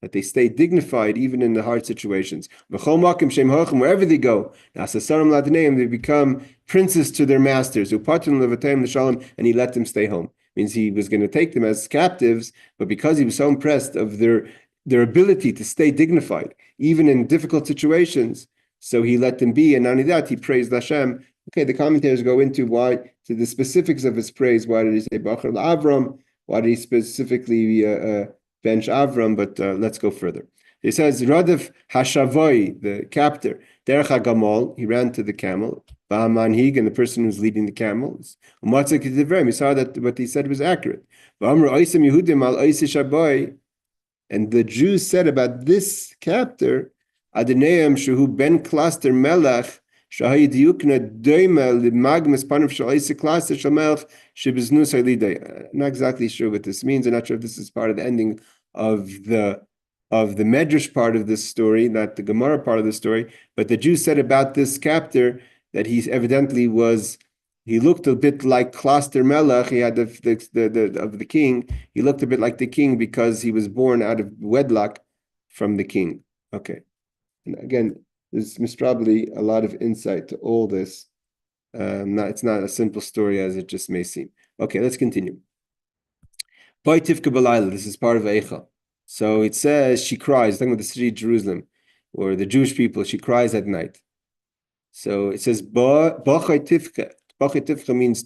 that they stay dignified even in the hard situations. Wherever they go, they become princes to their masters. And he let them stay home. Means he was going to take them as captives, but because he was so impressed of their ability to stay dignified, even in difficult situations, so he let them be. And not only that, he praised Hashem. Okay, the commentators go into to the specifics of his praise. Why did he say Bachar Avram? Why did he specifically bench Avram? But let's go further. He says, Radif Hashavoi, the captor, Derech HaGamal, he ran to the camel, Ba'amanhig, and the person who's leading the camels. He saw that what he said was accurate. And the Jews said about this captor, Adeneim Shehu Ben Cluster Melech, Shahid Yukna Doima Limagmas Panav Shalaisa Cluster Shamelch Shibiznus Halidei. Not exactly sure what this means. I'm not sure if this is part of the ending of the Medrash part of this story, not the Gemara part of the story. But the Jews said about this captor that he evidently he looked a bit like Cluster Melech. He had of the king. He looked a bit like the king because he was born out of wedlock from the king. Okay. And again, there's probably a lot of insight to all this. It's not a simple story as it just may seem. Okay, let's continue. This is part of Eicha. So it says she cries, talking about the city of Jerusalem, or the Jewish people, she cries at night. So it says Bachai Tifka. Bachai Tifka means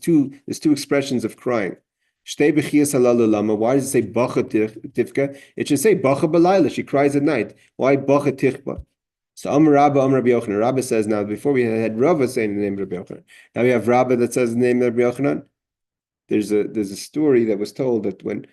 there's two expressions of crying. Why does it say Bacha Tifka? It should say Bacha Balayla, she cries at night. Why Bacha Tifka? So Amar Rabba, Amar Rabbi Yochanan. Rabba says now, before we had Rava saying the name of Rabbi Yochanan. Now we have Rabba that says the name of Rabbi Yochanan. There's a story that was told that when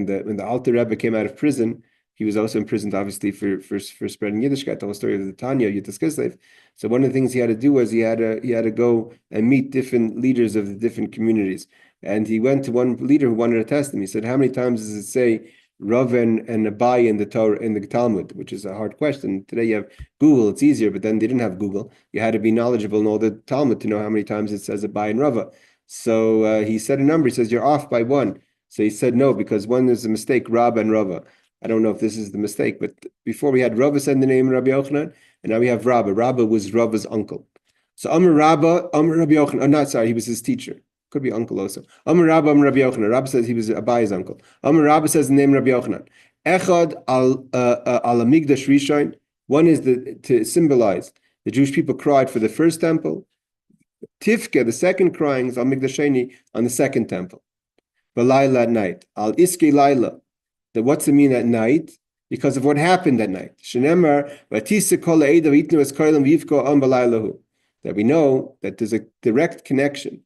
the Alter Rebbe came out of prison, he was also imprisoned, obviously, for spreading Yiddishkeit. The whole story of the Tanya, Yud Kislev. So one of the things he had to do was he had to go and meet different leaders of the different communities. And he went to one leader who wanted to test him. He said, "How many times does it say Rav and Abai in the Torah, in the Talmud?" Which is a hard question. Today you have Google; it's easier. But then they didn't have Google. You had to be knowledgeable in all the Talmud to know how many times it says Abai and Rava. So he said a number. He says, "You're off by one." So he said, "No, because one is a mistake, Rab and Rava." I don't know if this is the mistake, but before we had Rava said the name of Rabbi Yochanan, and now we have Rabba. Rabba was Rava's uncle. So Amar Rabba, Amar Rabbi Yochanan. Oh, not sorry, he was his teacher. Could be uncle also. Amar Rabba, Amar Rabbi Yochanan. Rabba says he was Abai's uncle. Amar Rabba says the name of Rabbi Yochanan. Echad al Amigdash Rishon. One is to symbolize the Jewish people cried for the first temple. Tifke, the second crying, is al Migdasheni on the second temple. Balayla at night. Al Iske Laila. What's the mean at night? Because of what happened at night. That we know that there's a direct connection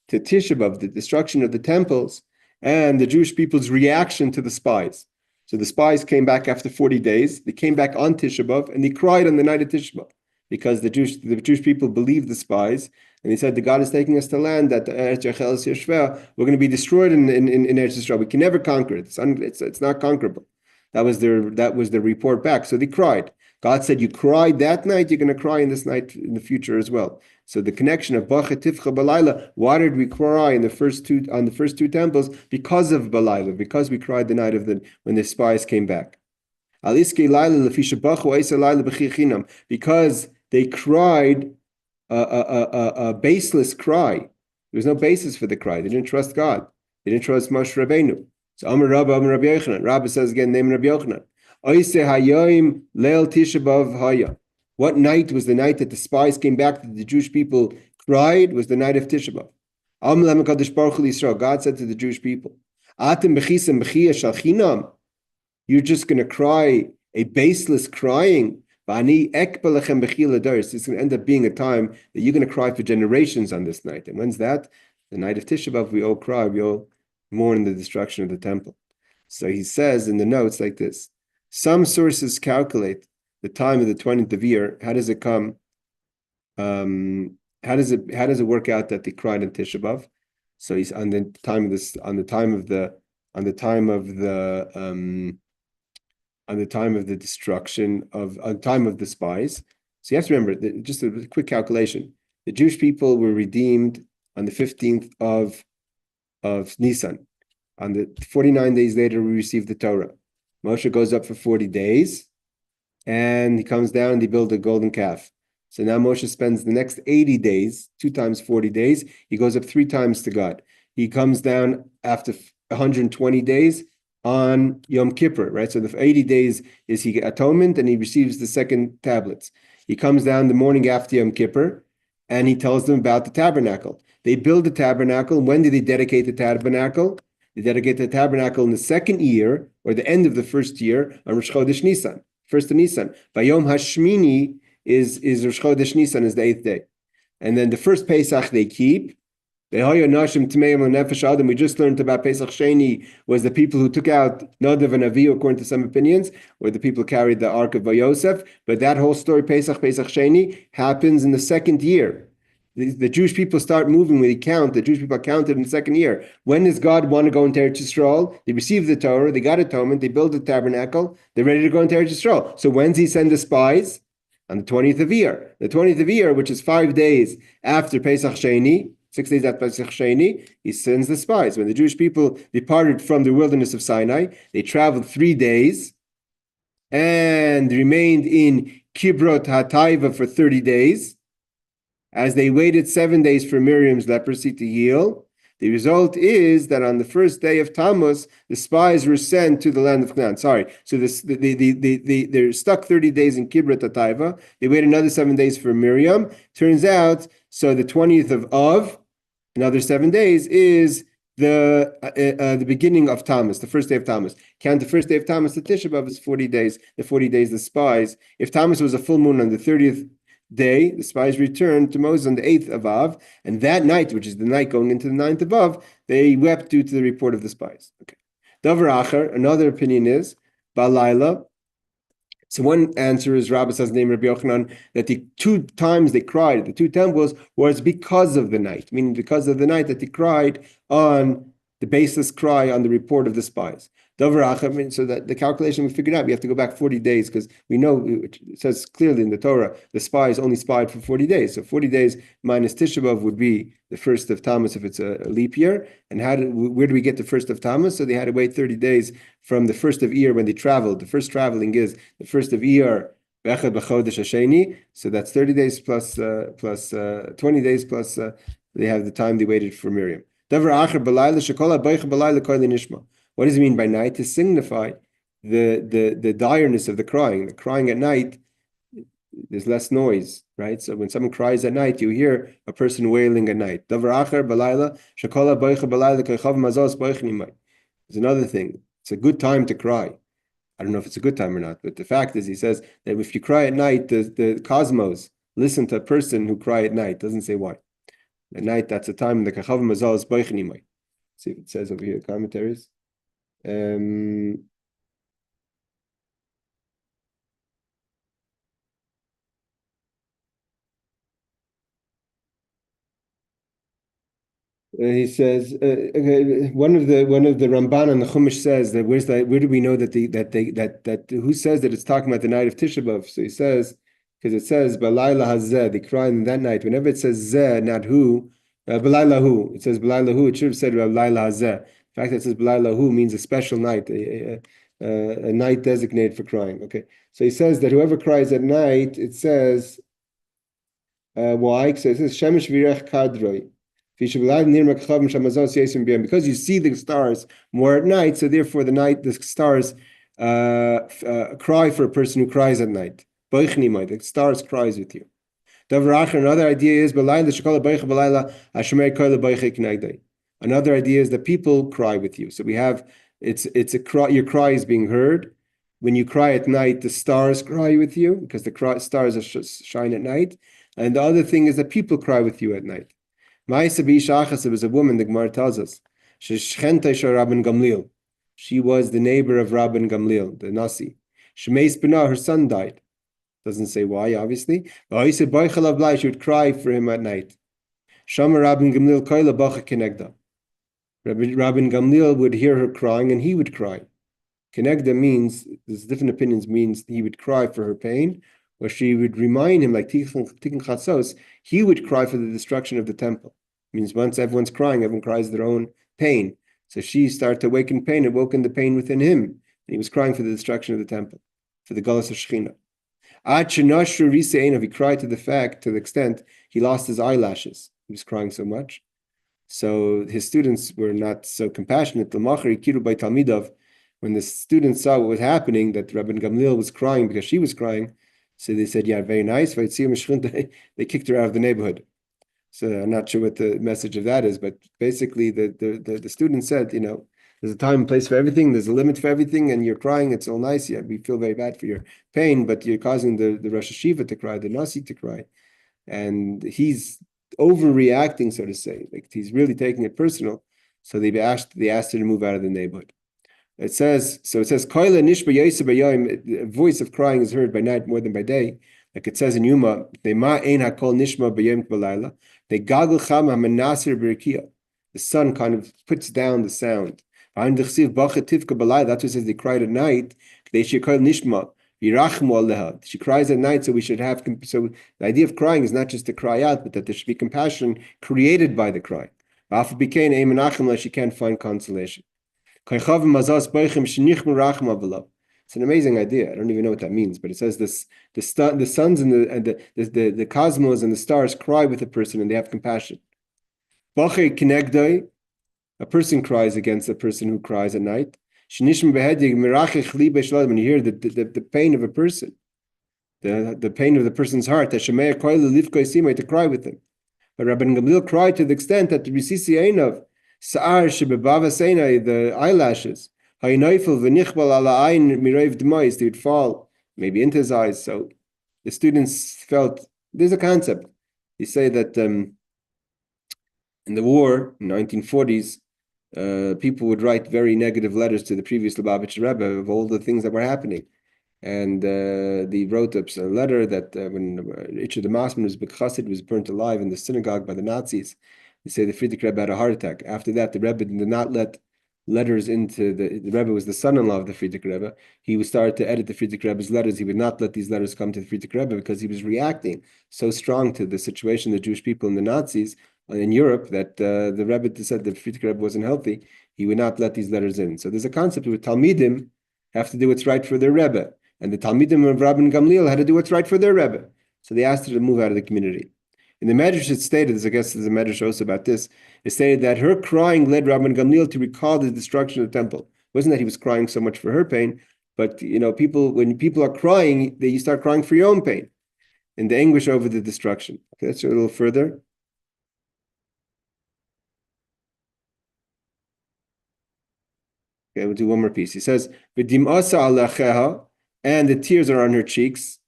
to Tisha B'Av, the destruction of the temples, and the Jewish people's reaction to the spies. So the spies came back after 40 days. They came back on Tisha B'Av, and they cried on the night of Tisha B'Av because the Jewish people believed the spies, and they said, the God is taking us to land that we're going to be destroyed in Eretz Yisrael. We can never conquer it. It's not conquerable. That was their report back. So they cried. God said, you cried that night, you're going to cry in this night in the future as well. So the connection of Bacha Tifcha Balayla, why did we cry on the first two temples? Because of Balayla, because we cried the night when the spies came back. Because they cried a baseless cry. There was no basis for the cry. They didn't trust God. They didn't trust Moshe Rabbeinu. So Amar Rabba, Amar Rabbi Yochanan. Rabba says again, name Rabbi Yochanan. What night was the night that the spies came back, that the Jewish people cried, was the night of Tisha B'Av. God said to the Jewish people, you're just going to cry a baseless crying. It's going to end up being a time that you're going to cry for generations on this night. And when's that? The night of Tisha B'Av, we all cry, we all mourn the destruction of the temple. So he says in the notes like this. Some sources calculate the time of the 20th of year. How does it come? How does it work out that they cried on Tisha B'Av? So he's on the time of on the time of the destruction of time of the spies. So you have to remember that, just a quick calculation. The Jewish people were redeemed on the 15th of Nisan. On the 49 days later, we received the Torah. Moshe goes up for 40 days, and he comes down and they build a golden calf. So now Moshe spends the next 80 days, 2 times 40 days. He goes up 3 times to God. He comes down after 120 days on Yom Kippur, right? So the 80 days is he atonement, and he receives the second tablets. He comes down the morning after Yom Kippur, and he tells them about the tabernacle. They build the tabernacle. When did they dedicate the tabernacle? They dedicate the tabernacle in the second year, or the end of the first year, on Rosh Chodesh Nisan, first of Nisan. Vayom Hashmini is Rosh Chodesh Nisan, is the 8th day. And then the first Pesach they keep. We just learned about Pesach Sheni was the people who took out Nadav and Avihu, according to some opinions, or the people carried the Ark of Vayosef. But that whole story, Pesach Sheni, happens in the second year. The Jewish people start moving when they count. The Jewish people counted in the second year. When does God want to go into Eretz Yisrael? They receive the Torah, they got atonement, they build the tabernacle, they're ready to go into Eretz Yisrael. So when does he send the spies? On the 20th of Iyar. The 20th of Iyar, which is 5 days after Pesach Sheni, 6 days after Pesach Sheni, he sends the spies. When the Jewish people departed from the wilderness of Sinai, they traveled 3 days and remained in Kibrot HaTaiva for 30 days. As they waited 7 days for Miriam's leprosy to heal, the result is that on the first day of Tammuz, the spies were sent to the land of Canaan. Sorry, so they're stuck 30 days in Kibrot HaTaiva. They wait another 7 days for Miriam. Turns out, so the 20th of Av, another 7 days, is the beginning of Tammuz, the first day of Tammuz. Count the first day of Tammuz, the Tisha B'Av is 40 days. The 40 days, the spies. If Tammuz was a full moon on the 30th day, the spies returned to Moses on the 8th of Av, and that night, which is the night going into the 9th of Av, they wept due to the report of the spies. Okay. Davar Acher, another opinion is, Balayla. So one answer is Rabbi says name Rabbi Yochanan, that the 2 times they cried at the 2 temples was because of the night, meaning because of the night that they cried on the baseless cry on the report of the spies. So that the calculation we figured out, we have to go back 40 days because we know it says clearly in the Torah the spies only spied for 40 days. So 40 days minus Tisha B'Av would be the first of Tammuz if it's a leap year. And where do we get the first of Tammuz? So they had to wait 30 days from the first of Iyar when they traveled. The first traveling is the first of Iyar. So that's 30 days plus 20 days plus they have the time they waited for Miriam. What does it mean by night? To signify the direness of the crying. The crying at night, there's less noise, right? So when someone cries at night, you hear a person wailing at night. There's another thing. It's a good time to cry. I don't know if it's a good time or not, but the fact is, he says that if you cry at night, the cosmos listen to a person who cry at night. Doesn't say why. At night, that's a time the kachav mazal is boichnimai. See if it says over here, commentaries. He says one of the Ramban and the Chumash says that where do we know that who says that it's talking about the night of Tisha B'Av? So he says because it says Balayla hazeh, they cried in that night. Whenever it says zeh, not who, Balayla hu, it says Balayla hu. It should have said Balayla hazeh. The fact that it says Balayla hu means a special night, a night designated for crying. Okay, so he says that whoever cries at night, it says why? So it says Shemesh virech kadroi. Because you see the stars more at night, so therefore the stars cry for a person who cries at night. The stars cries with you. Another idea is another idea is that people cry with you. So we have it's a cry. Your cry is being heard. When you cry at night, the stars cry with you because the stars shine at night. And the other thing is that people cry with you at night. It was a woman, the Gemara tells us. She was the neighbor of Rabban Gamliel, the Nasi. Her son died. Doesn't say why, obviously. She would cry for him at night. Rabban Gamliel would hear her crying and he would cry. Kenegda means, there's different opinions, means he would cry for her pain, or she would remind him, like Tikkun Chatzos, he would cry for the destruction of the temple. It means once everyone's crying, everyone cries their own pain. So she started to awaken pain, awoken the pain within him. And he was crying for the destruction of the temple, for the Galus of Shekhinah. He cried to the extent he lost his eyelashes. He was crying so much. So his students were not so compassionate. When the students saw what was happening, that Rabbi Gamliel was crying because she was crying, so they said, yeah, very nice. They kicked her out of the neighborhood. So I'm not sure what the message of that is, but basically the student said, there's a time and place for everything, there's a limit for everything, and you're crying, it's all nice. Yeah, we feel very bad for your pain, but you're causing the Rosh Hashiva to cry, the Nasi to cry. And he's overreacting, so to say. Like he's really taking it personal. So they asked her to move out of the neighborhood. It says, Koila Nishba Yosef Bayayim, a voice of crying is heard by night more than by day. Like it says in Yuma, they ma ein hakol nishma bayayim k'balayla. They gagel chama menasir b'rikia. The sun kind of puts down the sound. That's what it says they cried at night. They should call nishma. She cries at night, so we should have. So the idea of crying is not just to cry out, but that there should be compassion created by the cry. She can't find consolation. It's an amazing idea. I don't even know what that means, but it says this: the suns and the cosmos and the stars cry with a person, and they have compassion. A person cries against a person who cries at night. When you hear the pain of a person, the pain of the person's heart, to cry with them. But Rabbi Gamliel cried to the extent that the Risisi Einav, Sa'ar Shebebava Seinai, the eyelashes, Haynoifel Venichbal ala Ain Mirev Demois, they would fall maybe into his eyes. So the students felt there's a concept. You say that in the war in 1940s, people would write very negative letters to the previous Lubavitcher Rebbe of all the things that were happening. And they wrote up a letter that when Richard the Maasman was Chassid, was burnt alive in the synagogue by the Nazis, they say the Friedrich Rebbe had a heart attack. After that, the Rebbe did not let letters into the Rebbe was the son-in-law of the Friedrich Rebbe. He started to edit the Friedrich Rebbe's letters. He would not let these letters come to the Friedrich Rebbe because he was reacting so strong to the situation of the Jewish people and the Nazis in Europe that the Rebbe said that Friedrich Rebbe wasn't healthy. He would not let these letters in. So there's a concept where Talmidim have to do what's right for their Rebbe, and the Talmidim of Rabbi Gamliel had to do what's right for their Rebbe. So they asked her to move out of the community. In the Medrash, it stated, I guess there's a Medrash also about this, it stated that her crying led Rabbi Gamliel to recall the destruction of the temple. It wasn't that he was crying so much for her pain, but when people are crying, you start crying for your own pain and the anguish over the destruction. Okay, let's go a little further. Okay, we'll do one more piece. He says, "V'dim'asa alacheha," and the tears are on her cheeks.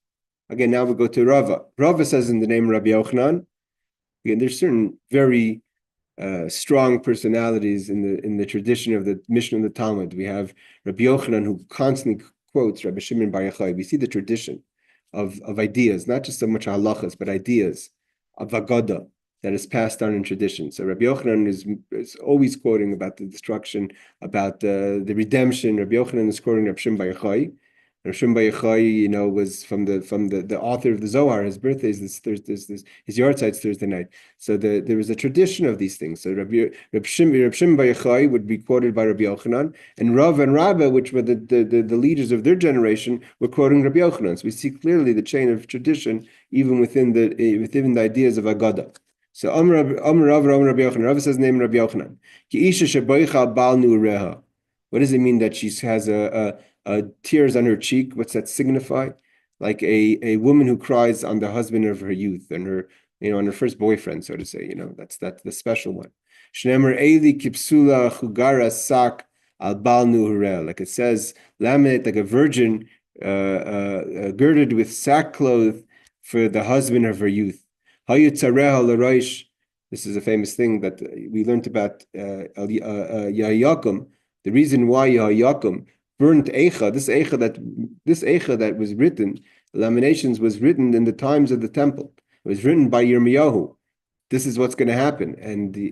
Again, now we go to Rava. Rava says in the name of Rabbi Yochanan. Again, there's certain very strong personalities in the tradition of the Mishnah and the Talmud. We have Rabbi Yochanan, who constantly quotes Rabbi Shimon Bar Yochai. We see the tradition of ideas, not just so much halachas, but ideas of Agadah that is passed down in tradition. So Rabbi Yochanan is always quoting about the destruction, about the redemption. Rabbi Yochanan is quoting Rabbi Shimon Bar Yochai. Rabbi Shimon Bar Yochai, was from the author of the Zohar. His birthday is this Thursday. His yard site's Thursday night. So there was a tradition of these things. So Rabbi Shimon Bar Yochai would be quoted by Rabbi Yochanan, and Rav and Rabba, which were the leaders of their generation, were quoting Rabbi Yochanan. So we see clearly the chain of tradition, even within the ideas of Agadah. So Amar Rabbi Yochanan. Rav says name Rabbi Yochanan. Ki isha sheboicha bal nureha. What does it mean that she has tears on her cheek? What's that signify? Like a woman who cries on the husband of her youth and her, on her first boyfriend, so to say. That's the special one. Shnemer Eli kipsula chugara sak al bal nureha. Like it says, laminate like a virgin girded with sackcloth for the husband of her youth. This is a famous thing that we learned about Yahayakum. The reason why Yahayakum burnt Eicha, this Eicha that was written, Lamentations was written in the times of the temple. It was written by Yirmiyahu. this is what's going to happen, and they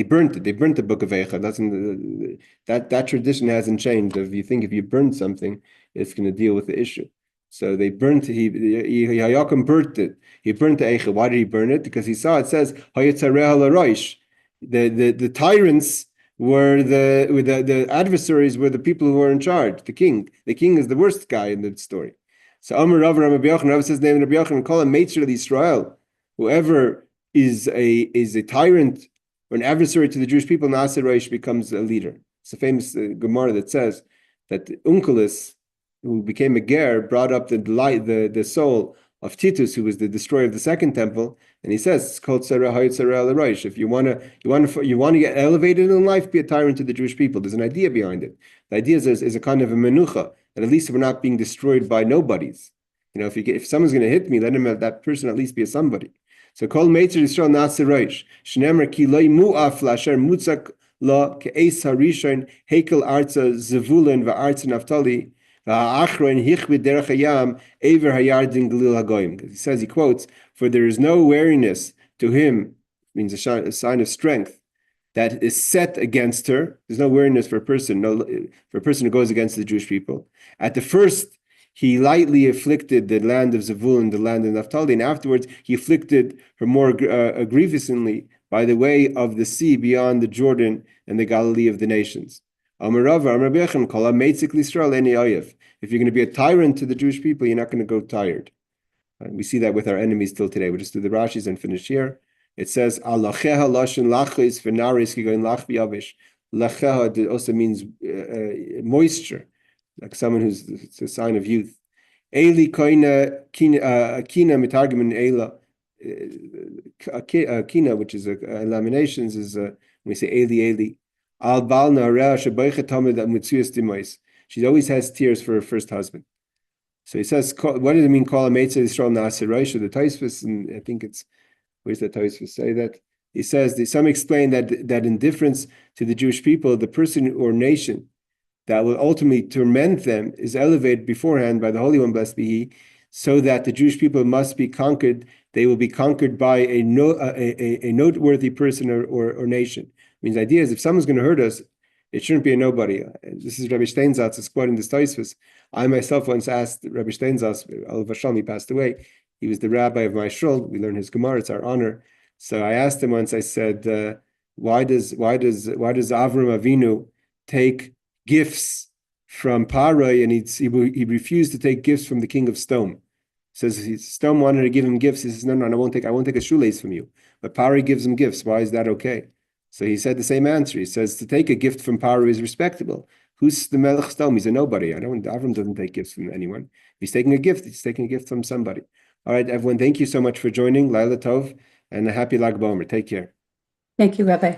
burnt it. They burnt the book of Eicha. That tradition hasn't changed. If you burn something, it's going to deal with the issue. So they burnt. Yaakov burnt it. He burnt the Eicha. Why did he burn it? Because he saw, it says the tyrants were the adversaries, were the people who were in charge. The king is the worst guy in the story. So Amar Rav Yochanan says, name Rabbi Yochanan, call him Meitzer Israel. Whoever is a tyrant or an adversary to the Jewish people, Nasir Reish, becomes a leader. It's a famous Gemara that says that Unkelis, who became a ger, brought up the soul of Titus, who was the destroyer of the second temple, and he says it's called Sarah Reish. If you want to get elevated in life, be a tyrant to the Jewish people. There's an idea behind it. The idea is a kind of a menucha, that at least we're not being destroyed by nobodies. If someone's going to hit me, let that person at least be a somebody. So Kol Meitzer Yisrael Nasir Reish Shnemer Ki Loi Mu'af Lasher Mutzak La Ke'es Harishon Hekel Arza Zevulun VaArza Naftali. He says, he quotes, for there is no wariness to him, means a sign of strength, that is set against her. There's no wariness for a person who goes against the Jewish people. At the first, he lightly afflicted the land of Zevulun, the land of Naphtali, and afterwards he afflicted her more grievously by the way of the sea beyond the Jordan and the Galilee of the nations. If you're going to be a tyrant to the Jewish people, you're not going to go tired. We see that with our enemies till today. We'll just do the Rashis and finish here. It says, Lacheha also means moisture, like someone it's a sign of youth. Eli koina kina mitargim ela. Kina, which is laminations, is when we say Eli. She always has tears for her first husband. So he says, what does it mean, call a Meitzer Yisrael Nasir Reish? The Tosfos, and I think it's, where's the Tosfos say that? He says, some explain that in difference to the Jewish people, the person or nation that will ultimately torment them is elevated beforehand by the Holy One, blessed be He, so that the Jewish people must be conquered. They will be conquered by a noteworthy person or nation. Means the idea is if someone's going to hurt us, it shouldn't be a nobody. This is Rabbi Steinzatz is quoting this Tosfos. I myself once asked Rabbi Steinzatz, Al Vasham, he passed away. He was the rabbi of my shul. We learn his Gemara. It's our honor. So I asked him once. I said, why does Avram Avinu take gifts from Parai, and he refused to take gifts from the king of Stone? Says Stone wanted to give him gifts. He says, no, I won't take a shoelace from you. But Parai gives him gifts. Why is that okay? So he said the same answer. He says to take a gift from Parai is respectable. Who's the Melech Stom? He's a nobody. Avram doesn't take gifts from anyone. If he's taking a gift, he's taking a gift from somebody. All right, everyone, thank you so much for joining. Laila Tov, and a happy Lag BaOmer. Take care. Thank you, Rabbi.